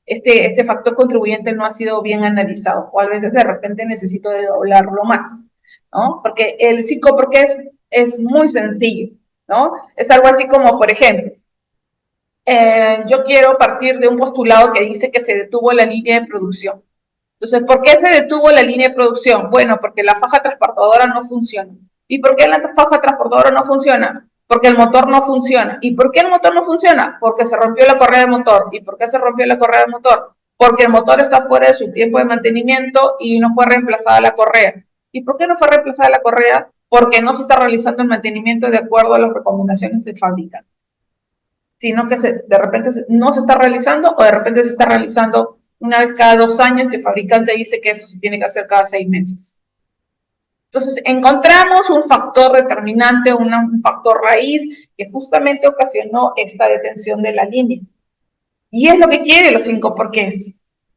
este factor contribuyente no ha sido bien analizado, o a veces de repente necesito doblarlo más, ¿no? Porque el 5 porque es muy sencillo, ¿no? Es algo así como, por ejemplo, yo quiero partir de un postulado que dice que se detuvo la línea de producción. Entonces, ¿por qué se detuvo la línea de producción? Bueno, porque la faja transportadora no funciona. ¿Y por qué la faja transportadora no funciona? Porque el motor no funciona. ¿Y por qué el motor no funciona? Porque se rompió la correa del motor. ¿Y por qué se rompió la correa del motor? Porque el motor está fuera de su tiempo de mantenimiento y no fue reemplazada la correa. ¿Y por qué no fue reemplazada la correa? Porque no se está realizando el mantenimiento de acuerdo a las recomendaciones del fabricante, sino que de repente no se está realizando, o de repente se está realizando una vez cada 2 años, que el fabricante dice que esto se tiene que hacer cada 6 meses. Entonces, encontramos un factor determinante, un factor raíz que justamente ocasionó esta detención de la línea. Y es lo que quiere los 5 porqués,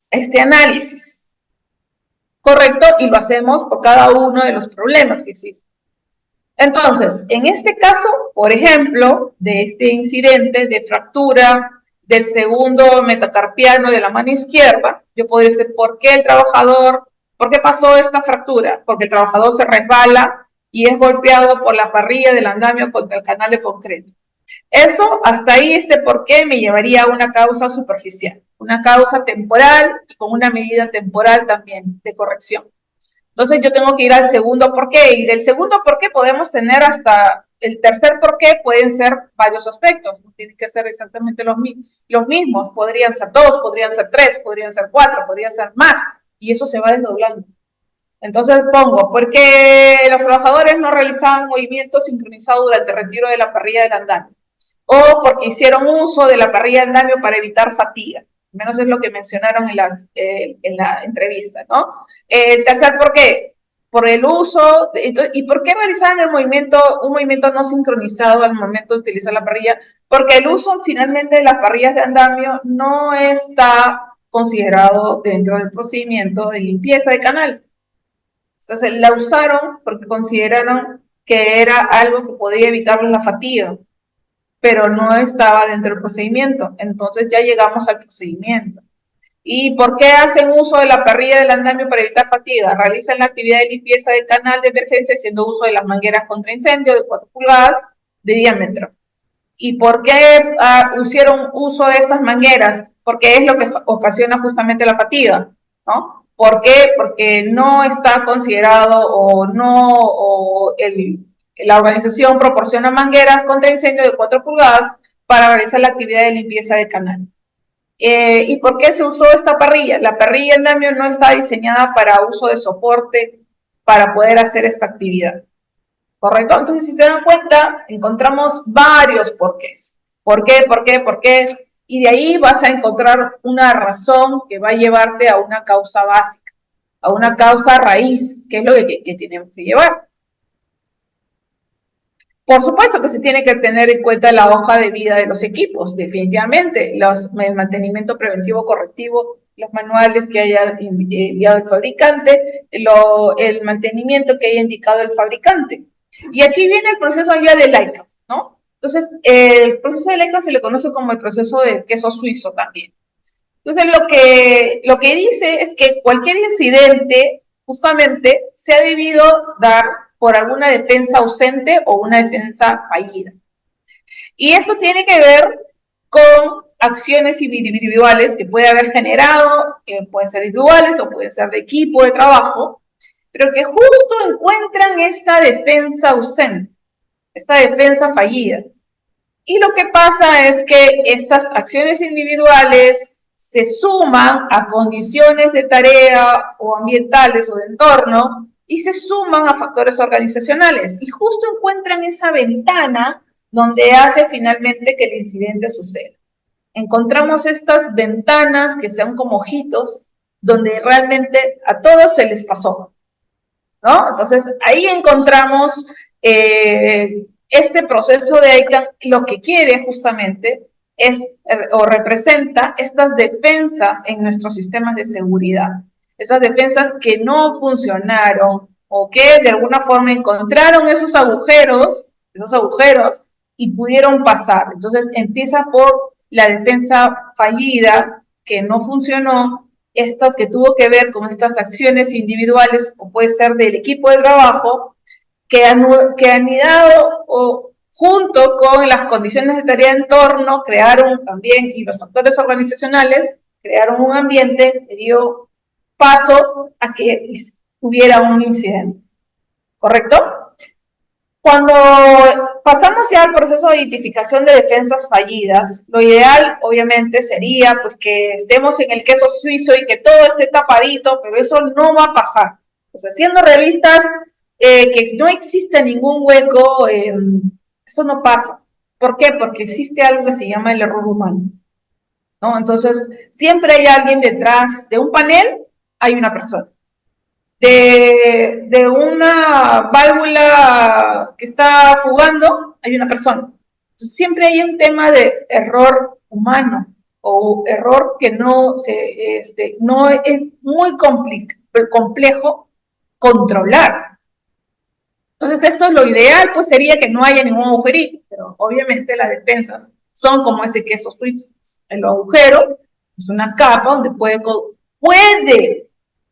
este análisis. Correcto, y lo hacemos por cada uno de los problemas que existen. Entonces, en este caso, por ejemplo, de este incidente de fractura del segundo metacarpiano de la mano izquierda, yo podría decir, ¿por qué pasó esta fractura? Porque el trabajador se resbala y es golpeado por la parrilla del andamio contra el canal de concreto. Eso, hasta ahí, este por qué me llevaría a una causa superficial, una causa temporal y con una medida temporal también de corrección. Entonces yo tengo que ir al segundo por qué, y del segundo por qué podemos tener hasta el tercer por qué, pueden ser varios aspectos, no tienen que ser exactamente los mismos, podrían ser 2, podrían ser 3, podrían ser 4, podrían ser más, y eso se va desdoblando. Entonces pongo, ¿por qué los trabajadores no realizaban movimientos sincronizados durante el retiro de la parrilla del andamio? O porque hicieron uso de la parrilla de andamio para evitar fatiga. Al menos es lo que mencionaron en la entrevista, ¿no? El tercer, ¿por qué? Por el uso, ¿y por qué realizaban un movimiento no sincronizado al momento de utilizar la parrilla? Porque el uso finalmente de las parrillas de andamio no está considerado dentro del procedimiento de limpieza de canal. Entonces la usaron porque consideraron que era algo que podía evitarles la fatiga, pero no estaba dentro del procedimiento. Entonces ya llegamos al procedimiento. ¿Y por qué hacen uso de la parrilla del andamio para evitar fatiga? Realizan la actividad de limpieza de canal de emergencia haciendo uso de las mangueras contra incendio de 4 pulgadas de diámetro. ¿Y por qué hicieron uso de estas mangueras? Porque es lo que ocasiona justamente la fatiga, ¿no? ¿Por qué? Porque no está considerado la organización proporciona mangueras contra incendio de 4 pulgadas para realizar la actividad de limpieza de canal. ¿Y por qué se usó esta parrilla? La parrilla andamio no está diseñada para uso de soporte para poder hacer esta actividad. ¿Correcto? Entonces, si se dan cuenta, encontramos varios porqués. ¿Por qué? ¿Por qué? ¿Por qué? Y de ahí vas a encontrar una razón que va a llevarte a una causa básica, a una causa raíz, que es lo que tenemos que llevar. Por supuesto que se tiene que tener en cuenta la hoja de vida de los equipos, definitivamente, el mantenimiento preventivo correctivo, los manuales que haya enviado el fabricante, el mantenimiento que haya indicado el fabricante. Y aquí viene el proceso ya del ICAM, ¿no? Entonces, el proceso del ICAM se le conoce como el proceso de queso suizo también. Entonces, lo que dice es que cualquier incidente justamente se ha debido dar por alguna defensa ausente o una defensa fallida. Y esto tiene que ver con acciones individuales que puede haber generado, que pueden ser individuales o pueden ser de equipo de trabajo, pero que justo encuentran esta defensa ausente, esta defensa fallida. Y lo que pasa es que estas acciones individuales se suman a condiciones de tarea o ambientales o de entorno y se suman a factores organizacionales y justo encuentran esa ventana donde hace finalmente que el incidente suceda. Encontramos estas ventanas que sean como ojitos donde realmente a todos se les pasó, ¿no? Entonces ahí encontramos este proceso de ICAM lo que quiere justamente es o representa estas defensas en nuestros sistemas de seguridad, esas defensas que no funcionaron o que de alguna forma encontraron esos agujeros y pudieron pasar. Entonces empieza por la defensa fallida que no funcionó, esto que tuvo que ver con estas acciones individuales o puede ser del equipo de trabajo que anidado o junto con las condiciones de tarea de entorno crearon también y los factores organizacionales crearon un ambiente que dio paso a que hubiera un incidente. ¿Correcto? Cuando pasamos ya al proceso de identificación de defensas fallidas, lo ideal obviamente sería pues, que estemos en el queso suizo y que todo esté tapadito, pero eso no va a pasar. O sea, siendo realistas, que no existe ningún hueco, eso no pasa. ¿Por qué? Porque existe algo que se llama el error humano, ¿no? Entonces, siempre hay alguien detrás de un panel, hay una persona. De una válvula que está fugando, hay una persona. Entonces, siempre hay un tema de error humano o error que no es muy complejo controlar. Entonces, esto es lo ideal, pues sería que no haya ningún agujerito, pero obviamente las defensas son como ese queso suizo. El agujero es una capa donde puede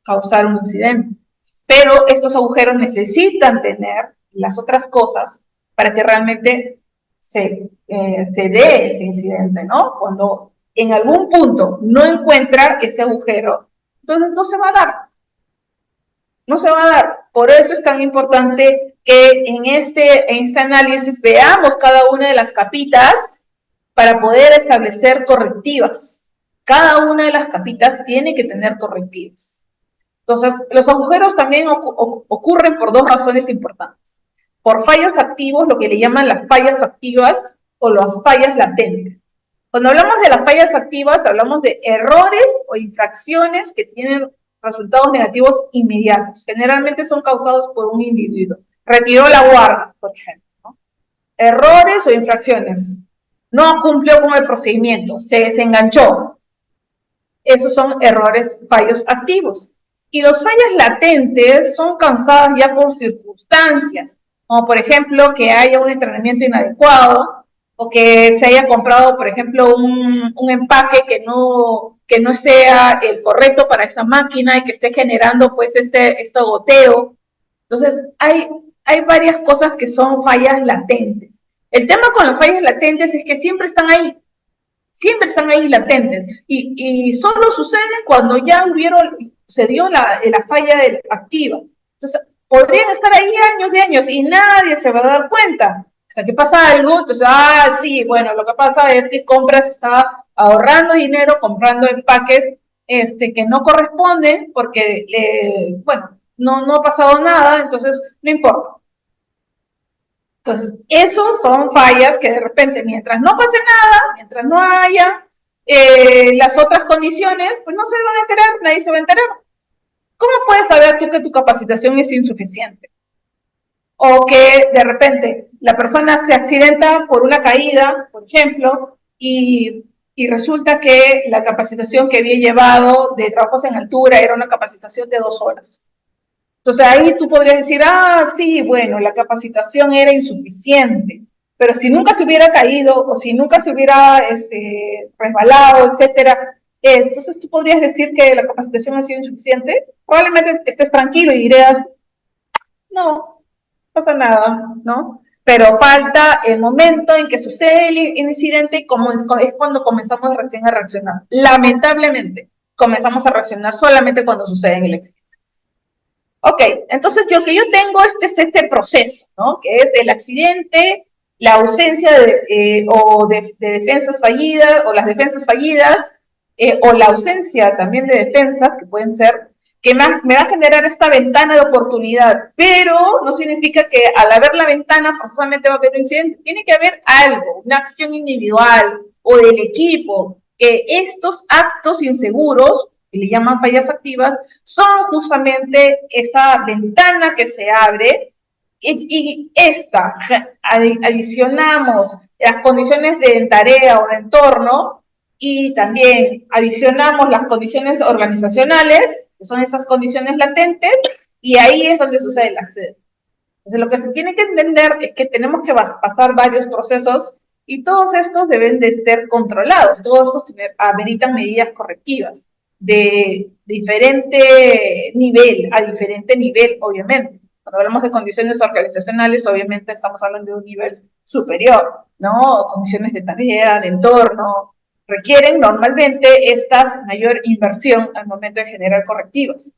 causar un incidente, pero estos agujeros necesitan tener las otras cosas para que realmente se dé este incidente, ¿no? Cuando en algún punto no encuentra ese agujero, entonces no se va a dar. No se va a dar. Por eso es tan importante que en este análisis veamos cada una de las capitas para poder establecer correctivas. Cada una de las capitas tiene que tener correctivas. Entonces, los agujeros también ocurren por dos razones importantes. Por fallos activos, lo que le llaman las fallas activas o las fallas latentes. Cuando hablamos de las fallas activas, hablamos de errores o infracciones que tienen resultados negativos inmediatos. Generalmente son causados por un individuo. Retiró la guarda, por ejemplo, ¿no? Errores o infracciones. No cumplió con el procedimiento, se desenganchó. Esos son errores, fallos activos. Y los fallas latentes son causadas ya por circunstancias, como por ejemplo que haya un entrenamiento inadecuado o que se haya comprado, por ejemplo, un empaque que no sea el correcto para esa máquina y que esté generando pues este goteo. Entonces, hay varias cosas que son fallas latentes. El tema con las fallas latentes es que siempre están ahí latentes, y solo suceden cuando ya se dio la falla activa. Entonces, podrían estar ahí años y años y nadie se va a dar cuenta. Hasta que pasa algo, entonces, sí, bueno, lo que pasa es que Compras está ahorrando dinero, comprando empaques que no corresponden porque, bueno, no ha pasado nada, entonces no importa. Entonces, esos son fallas que de repente, mientras no pase nada, mientras no haya las otras condiciones, pues no se van a enterar, nadie se va a enterar. ¿Cómo puedes saber tú que tu capacitación es insuficiente? O que de repente la persona se accidenta por una caída, por ejemplo, y resulta que la capacitación que había llevado de trabajos en altura era una capacitación de 2 horas. Entonces ahí tú podrías decir, sí, bueno, la capacitación era insuficiente, pero si nunca se hubiera caído o si nunca se hubiera resbalado, etcétera, entonces tú podrías decir que la capacitación ha sido insuficiente. Probablemente estés tranquilo y dirías, no pasa nada, ¿no? Pero falta el momento en que sucede el incidente y como es cuando comenzamos recién a reaccionar. Lamentablemente, comenzamos a reaccionar solamente cuando sucede en el accidente. Ok, entonces lo que yo tengo es este proceso, ¿no? Que es el accidente, la ausencia de defensas fallidas o las defensas fallidas, o la ausencia también de defensas que pueden ser, que me va a generar esta ventana de oportunidad, pero no significa que al haber la ventana forzosamente va a haber un incidente. Tiene que haber algo, una acción individual o del equipo, que estos actos inseguros, que le llaman fallas activas, son justamente esa ventana que se abre y esta, adicionamos las condiciones de tarea o de entorno y también adicionamos las condiciones organizacionales, que son esas condiciones latentes, y ahí es donde sucede el acceso. Entonces, lo que se tiene que entender es que tenemos que pasar varios procesos y todos estos deben de ser controlados, todos estos ameritan medidas correctivas de diferente nivel, a diferente nivel, obviamente. Cuando hablamos de condiciones organizacionales, obviamente estamos hablando de un nivel superior, ¿no? Condiciones de tarea, de entorno, requieren normalmente esta mayor inversión al momento de generar correctivas.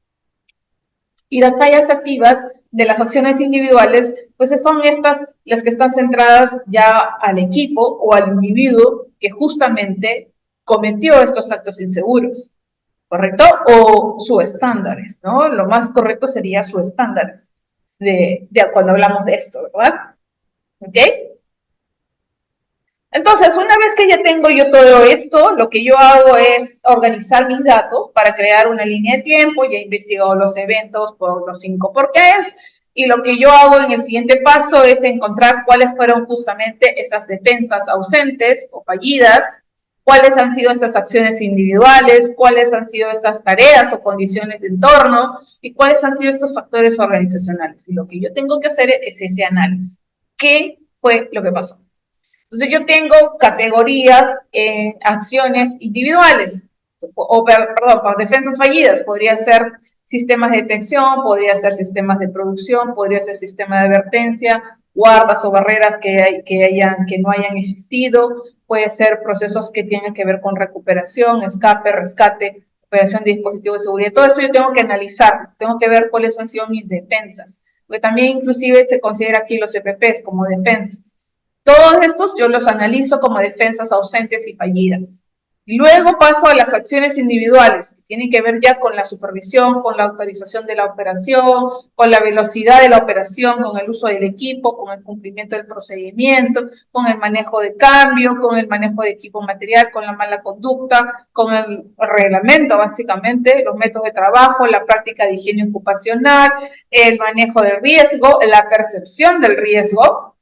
Y las fallas activas de las acciones individuales, pues son estas las que están centradas ya al equipo o al individuo que justamente cometió estos actos inseguros, ¿correcto? O sus estándares, ¿no? Lo más correcto sería sus estándares de cuando hablamos de esto, ¿verdad? ¿Ok? Entonces, una vez que ya tengo yo todo esto, lo que yo hago es organizar mis datos para crear una línea de tiempo. Ya he investigado los eventos por los 5 porqués. Y lo que yo hago en el siguiente paso es encontrar cuáles fueron justamente esas defensas ausentes o fallidas, cuáles han sido estas acciones individuales, cuáles han sido estas tareas o condiciones de entorno y cuáles han sido estos factores organizacionales. Y lo que yo tengo que hacer es ese análisis. ¿Qué fue lo que pasó? Entonces yo tengo categorías en acciones individuales, perdón, por defensas fallidas. Podrían ser sistemas de detección, podría ser sistemas de producción, podría ser sistema de advertencia, guardas o barreras que no hayan existido, puede ser procesos que tengan que ver con recuperación, escape, rescate, operación de dispositivos de seguridad. Todo eso yo tengo que analizar, tengo que ver cuáles han sido mis defensas, porque también inclusive se considera aquí los EPPs como defensas. Todos estos yo los analizo como defensas ausentes y fallidas. Y luego paso a las acciones individuales, que tienen que ver ya con la supervisión, con la autorización de la operación, con la velocidad de la operación, con el uso del equipo, con el cumplimiento del procedimiento, con el manejo de cambio, con el manejo de equipo material, con la mala conducta, con el reglamento, básicamente, los métodos de trabajo, la práctica de higiene ocupacional, el manejo del riesgo, la percepción del riesgo.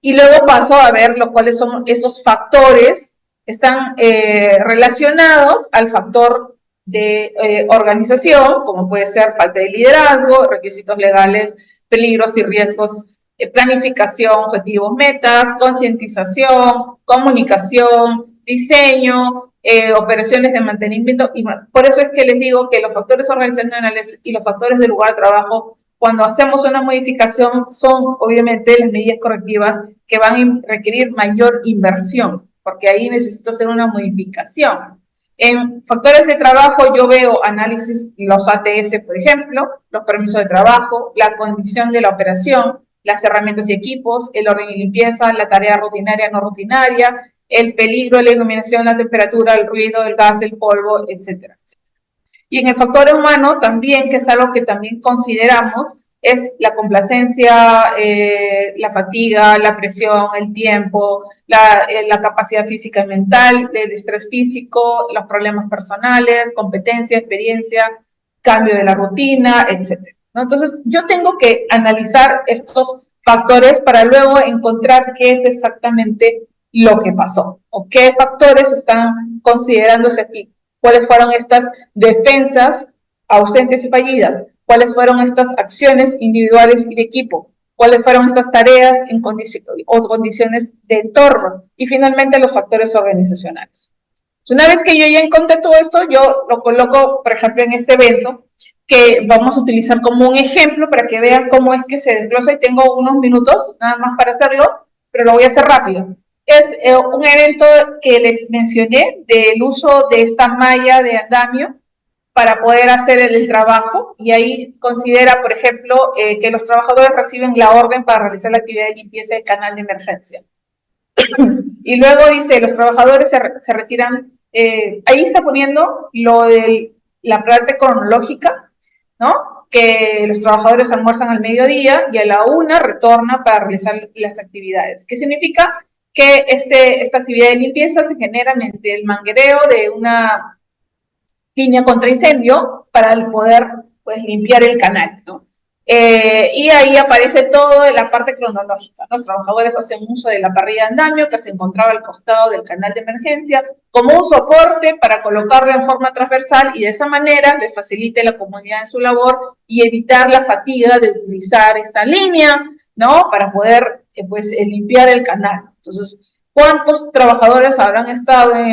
Y luego paso a ver cuáles son estos factores que están relacionados al factor de organización, como puede ser falta de liderazgo, requisitos legales, peligros y riesgos, planificación, objetivos, metas, concientización, comunicación, diseño, operaciones de mantenimiento. Y por eso es que les digo que los factores organizacionales y los factores del lugar de trabajo cuando hacemos una modificación son obviamente las medidas correctivas que van a requerir mayor inversión, porque ahí necesito hacer una modificación. En factores de trabajo yo veo análisis, los ATS, por ejemplo, los permisos de trabajo, la condición de la operación, las herramientas y equipos, el orden y limpieza, la tarea rutinaria, no rutinaria, el peligro, la iluminación, la temperatura, el ruido, el gas, el polvo, etcétera. Y en el factor humano también, que es algo que también consideramos, es la complacencia, la fatiga, la presión, el tiempo, la capacidad física y mental, el estrés físico, los problemas personales, competencia, experiencia, cambio de la rutina, etc. ¿No? Entonces, yo tengo que analizar estos factores para luego encontrar qué es exactamente lo que pasó o qué factores están considerándose aquí. ¿Cuáles fueron estas defensas ausentes y fallidas? ¿Cuáles fueron estas acciones individuales y de equipo? ¿Cuáles fueron estas tareas en condiciones de entorno? Y finalmente los factores organizacionales. Una vez que yo ya encontré todo esto, yo lo coloco, por ejemplo, en este evento, que vamos a utilizar como un ejemplo para que vean cómo es que se desglosa, y tengo unos minutos nada más para hacerlo, pero lo voy a hacer rápido. Es un evento que les mencioné del uso de esta malla de andamio para poder hacer el trabajo, y ahí considera, por ejemplo, que los trabajadores reciben la orden para realizar la actividad de limpieza del canal de emergencia. Y luego dice, los trabajadores se retiran, ahí está poniendo lo de la parte cronológica, ¿no? Que los trabajadores almuerzan al mediodía y a la 1 retorna para realizar las actividades. ¿Qué significa? Que esta actividad de limpieza se genera mediante el manguereo de una línea contra incendio para poder pues, limpiar el canal, ¿no? Y ahí aparece todo en la parte cronológica. Los trabajadores hacen uso de la parrilla de andamio que se encontraba al costado del canal de emergencia como un soporte para colocarlo en forma transversal y de esa manera les facilite la comodidad en su labor y evitar la fatiga de utilizar esta línea, ¿no? Para poder pues, limpiar el canal. Entonces, ¿cuántos trabajadores habrán estado en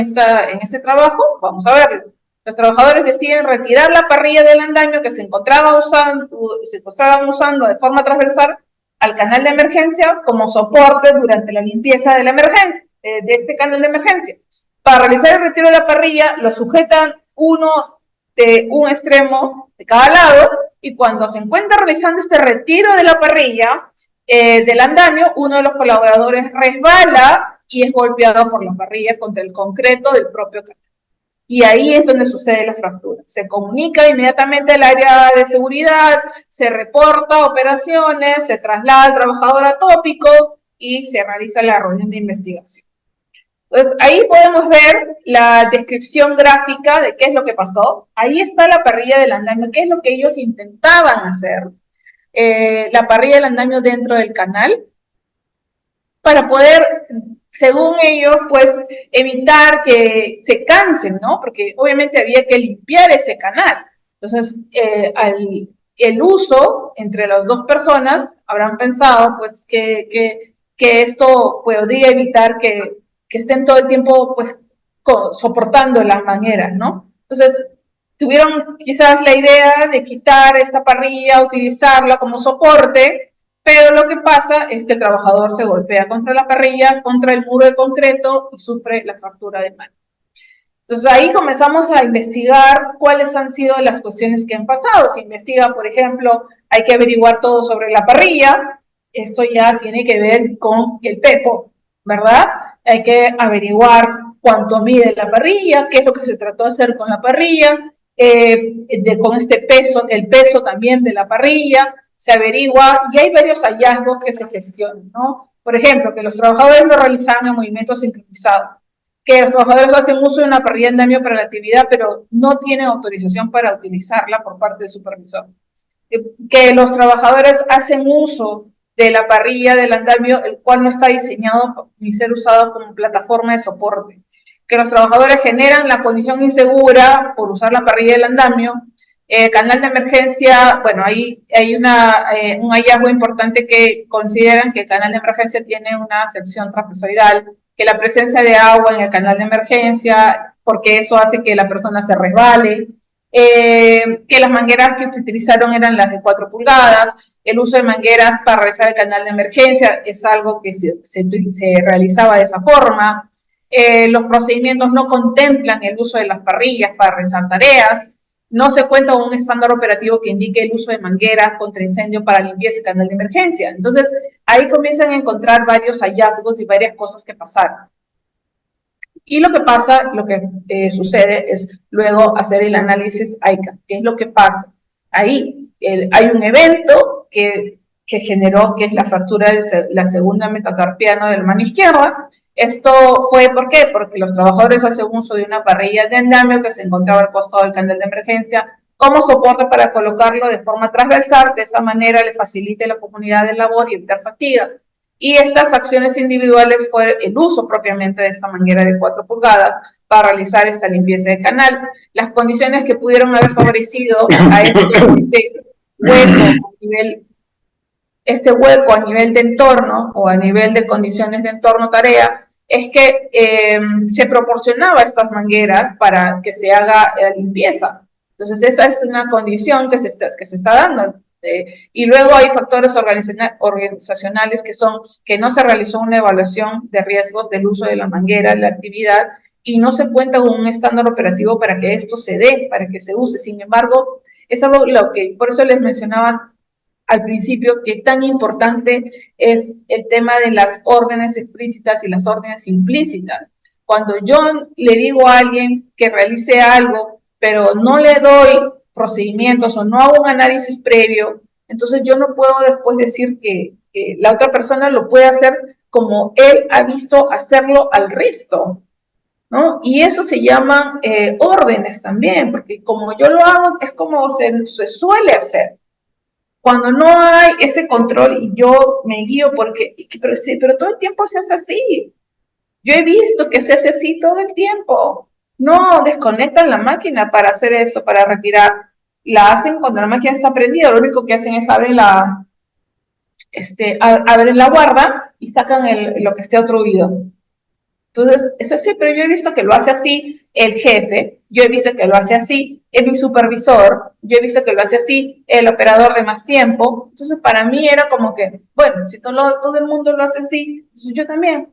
este trabajo? Vamos a verlo. Los trabajadores deciden retirar la parrilla del andamio que se encontraban usando de forma transversal al canal de emergencia como soporte durante la limpieza de la emergencia, de este canal de emergencia. Para realizar el retiro de la parrilla, lo sujetan uno de un extremo de cada lado, y cuando se encuentra realizando este retiro de la parrilla del andamio, uno de los colaboradores resbala y es golpeado por la parrilla contra el concreto del propio canal. Y ahí es donde sucede la fractura. Se comunica inmediatamente al área de seguridad, se reporta operaciones, se traslada al trabajador atópico y se realiza la reunión de investigación. Entonces, ahí podemos ver la descripción gráfica de qué es lo que pasó. Ahí está la parrilla del andamio, qué es lo que ellos intentaban hacer. La parrilla del andamio dentro del canal, para poder, según ellos, pues evitar que se cansen, ¿no? Porque obviamente había que limpiar ese canal. Entonces, el uso entre las dos personas habrán pensado, pues, que esto podría evitar que estén todo el tiempo, pues, soportando las mangueras, ¿no? Entonces, tuvieron quizás la idea de quitar esta parrilla, utilizarla como soporte, pero lo que pasa es que el trabajador se golpea contra la parrilla, contra el muro de concreto y sufre la fractura de mano. Entonces ahí comenzamos a investigar cuáles han sido las cuestiones que han pasado. Se investiga, por ejemplo, hay que averiguar todo sobre la parrilla. Esto ya tiene que ver con el pepo, ¿verdad? Hay que averiguar cuánto mide la parrilla, qué es lo que se trató de hacer con la parrilla, con este peso, el peso también de la parrilla, se averigua y hay varios hallazgos que se gestionan, ¿no? Por ejemplo, que los trabajadores lo realizaban en movimiento sincronizado, que los trabajadores hacen uso de una parrilla de andamio para la actividad, pero no tienen autorización para utilizarla por parte del supervisor. Que los trabajadores hacen uso de la parrilla del andamio, el cual no está diseñado ni ser usado como plataforma de soporte. Que los trabajadores generan la condición insegura por usar la parrilla del andamio. Canal de emergencia, bueno, ahí hay un hallazgo importante que consideran que el canal de emergencia tiene una sección trapezoidal, que la presencia de agua en el canal de emergencia, porque eso hace que la persona se resbale, que las mangueras que utilizaron eran las de 4 pulgadas, el uso de mangueras para realizar el canal de emergencia es algo que se realizaba de esa forma, los procedimientos no contemplan el uso de las parrillas para realizar tareas, no se cuenta con un estándar operativo que indique el uso de mangueras contra incendio para limpieza y canal de emergencia. Entonces, ahí comienzan a encontrar varios hallazgos y varias cosas que pasaron. Y lo que pasa, lo que sucede es luego hacer el análisis AICA. ¿Qué es lo que pasa? Ahí hay un evento que generó, que es la fractura de la segunda metacarpiano de la mano izquierda. Esto fue, ¿por qué? Porque los trabajadores hacen uso de una parrilla de andamio que se encontraba al costado del canal de emergencia como soporte para colocarlo de forma transversal, de esa manera le facilite la comunidad de labor y evitar fatiga. Y estas acciones individuales fue el uso propiamente de esta manguera de 4 pulgadas para realizar esta limpieza de canal. Las condiciones que pudieron haber favorecido a este hueco a nivel de entorno o a nivel de condiciones de entorno tarea es que se proporcionaba estas mangueras para que se haga la limpieza. Entonces esa es una condición que se está dando. Y luego hay factores organizacionales que son que no se realizó una evaluación de riesgos del uso de la manguera en la actividad y no se cuenta con un estándar operativo para que esto se dé, para que se use. Sin embargo, es algo lo que, por eso les mencionaba al principio, que tan importante es el tema de las órdenes explícitas y las órdenes implícitas. Cuando yo le digo a alguien que realice algo, pero no le doy procedimientos o no hago un análisis previo, entonces yo no puedo después decir que la otra persona lo puede hacer como él ha visto hacerlo al resto, ¿no? Y eso se llama órdenes también, porque como yo lo hago es como se suele hacer. Cuando no hay ese control y yo me guío porque, pero, sí, pero todo el tiempo se hace así. Yo he visto que se hace así todo el tiempo. No desconectan la máquina para hacer eso, para retirar. La hacen cuando la máquina está prendida. Lo único que hacen es abren la guarda y sacan lo que esté obstruido. Entonces, eso sí, pero yo he visto que lo hace así el jefe, yo he visto que lo hace así mi supervisor, yo he visto que lo hace así el operador de más tiempo. Entonces, para mí era como que, bueno, si todo el mundo lo hace así, entonces yo también.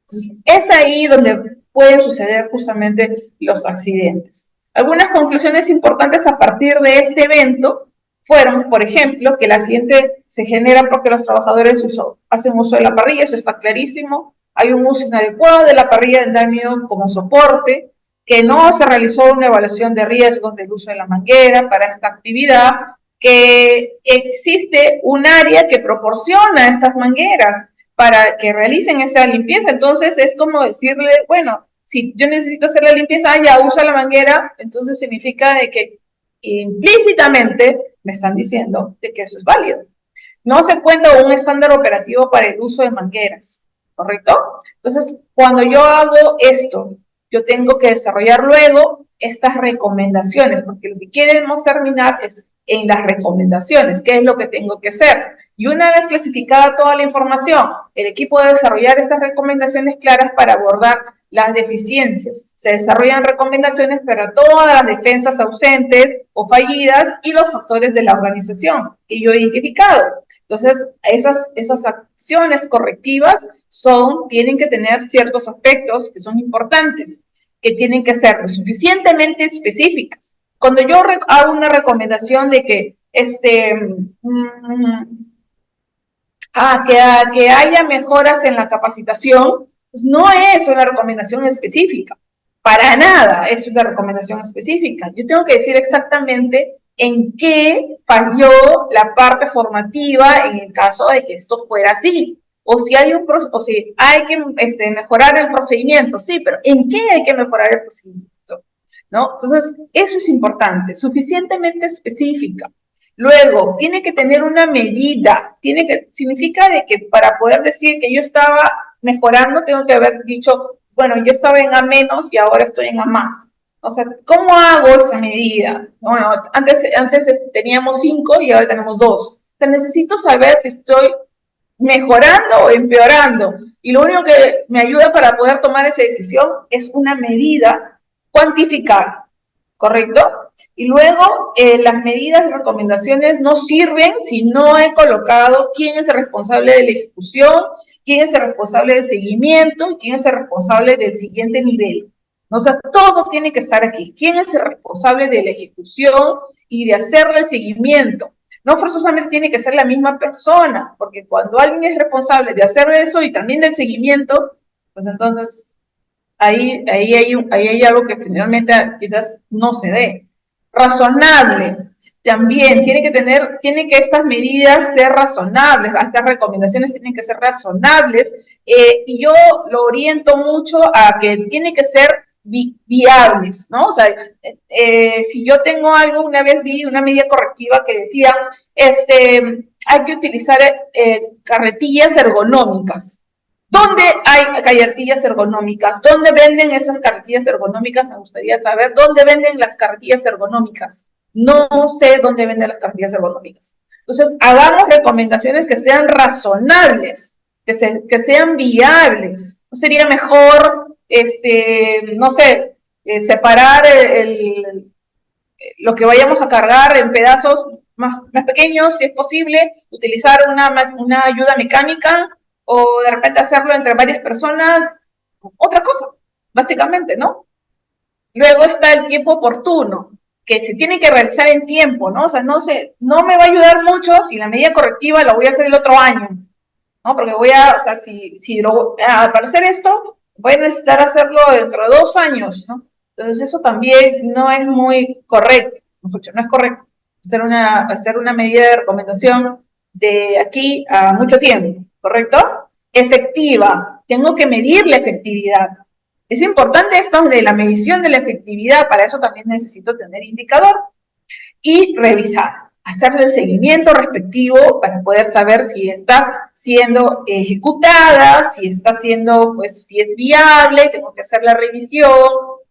Entonces, es ahí donde pueden suceder justamente los accidentes. Algunas conclusiones importantes a partir de este evento fueron, por ejemplo, que el accidente se genera porque los trabajadores hacen uso de la parrilla, eso está clarísimo. Hay un uso inadecuado de la parrilla de andamio como soporte, que no se realizó una evaluación de riesgos del uso de la manguera para esta actividad, que existe un área que proporciona estas mangueras para que realicen esa limpieza. Entonces es como decirle, bueno, si yo necesito hacer la limpieza, ya usa la manguera, entonces significa de que implícitamente me están diciendo de que eso es válido. No se cuenta con un estándar operativo para el uso de mangueras, ¿correcto? Entonces, cuando yo hago esto, yo tengo que desarrollar luego estas recomendaciones, porque lo que queremos terminar es en las recomendaciones, qué es lo que tengo que hacer. Y una vez clasificada toda la información, el equipo debe desarrollar estas recomendaciones claras para abordar las deficiencias. Se desarrollan recomendaciones para todas las defensas ausentes o fallidas y los factores de la organización que yo he identificado. Entonces, esas acciones correctivas tienen que tener ciertos aspectos que son importantes, que tienen que ser lo suficientemente específicas. Cuando yo hago una recomendación de que que haya mejoras en la capacitación, pues no es una recomendación específica, para nada es una recomendación específica. Yo tengo que decir exactamente en qué falló la parte formativa en el caso de que esto fuera así. O si hay que mejorar el procedimiento, sí, pero ¿en qué hay que mejorar el procedimiento? ¿No? Entonces, eso es importante, suficientemente específica. Luego, tiene que tener una medida, significa de que para poder decir que yo estaba mejorando, tengo que haber dicho, bueno, yo estaba en A menos y ahora estoy en A más. O sea, ¿cómo hago esa medida? Bueno, antes teníamos 5 y ahora tenemos 2. O sea, necesito saber si estoy mejorando o empeorando. Y lo único que me ayuda para poder tomar esa decisión es una medida cuantificada, ¿correcto? Y luego las medidas y recomendaciones no sirven si no he colocado quién es el responsable de la ejecución, quién es el responsable del seguimiento y quién es el responsable del siguiente nivel. O sea, todo tiene que estar aquí. ¿Quién es el responsable de la ejecución y de hacerle el seguimiento? No forzosamente tiene que ser la misma persona, porque cuando alguien es responsable de hacer eso y también del seguimiento, pues entonces ahí hay algo que finalmente quizás no se dé. Razonable. También tiene que estas medidas ser razonables, estas recomendaciones tienen que ser razonables, y yo lo oriento mucho a que tiene que ser viables, ¿no? O sea, si yo tengo algo, una vez vi una medida correctiva que decía, hay que utilizar carretillas ergonómicas. ¿Dónde hay carretillas ergonómicas? ¿Dónde venden esas carretillas ergonómicas? Me gustaría saber dónde venden las carretillas ergonómicas. No sé dónde venden las carretillas ergonómicas. Entonces, hagamos recomendaciones que sean razonables, que sean viables. ¿No sería mejor, no sé, separar lo que vayamos a cargar en pedazos más pequeños, si es posible, utilizar una ayuda mecánica o de repente hacerlo entre varias personas? Otra cosa, básicamente, ¿no? Luego está el tiempo oportuno, que se tiene que realizar en tiempo, ¿no? O sea, no me va a ayudar mucho si la medida correctiva la voy a hacer el otro año, ¿no? Porque o sea, para hacer esto, voy a necesitar hacerlo dentro de 2 años, ¿no? Entonces eso también no es muy correcto, no es correcto hacer una medida de recomendación de aquí a mucho tiempo, ¿correcto? Efectiva, tengo que medir la efectividad. Es importante esto de la medición de la efectividad, para eso también necesito tener indicador. Y revisar, hacerle el seguimiento respectivo para poder saber si está siendo ejecutada, si está siendo, pues, si es viable, tengo que hacer la revisión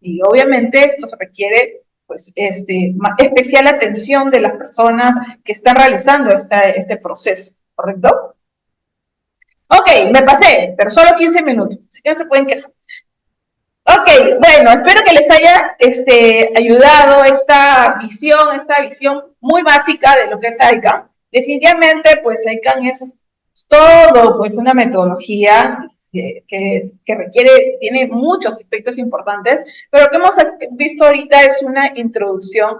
y obviamente esto se requiere, pues, especial atención de las personas que están realizando este proceso, ¿correcto? Ok, me pasé, pero solo 15 minutos, así que no se pueden quejar. Ok, bueno, espero que les haya ayudado esta visión muy básica de lo que es ICANN. Definitivamente, pues ICANN es todo, pues una metodología que tiene muchos aspectos importantes, pero lo que hemos visto ahorita es una introducción.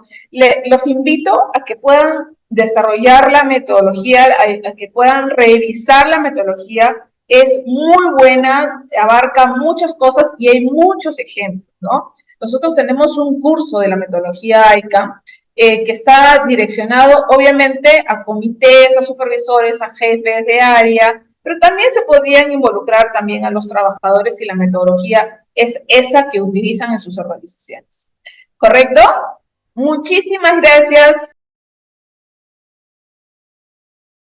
Los invito a que puedan desarrollar la metodología, a que puedan revisar la metodología. Es muy buena, abarca muchas cosas y hay muchos ejemplos, ¿no? Nosotros tenemos un curso de la metodología ICANN que está direccionado obviamente a comités, a supervisores, a jefes de área, pero también se podrían involucrar también a los trabajadores si la metodología es esa que utilizan en sus organizaciones. ¿Correcto? Muchísimas gracias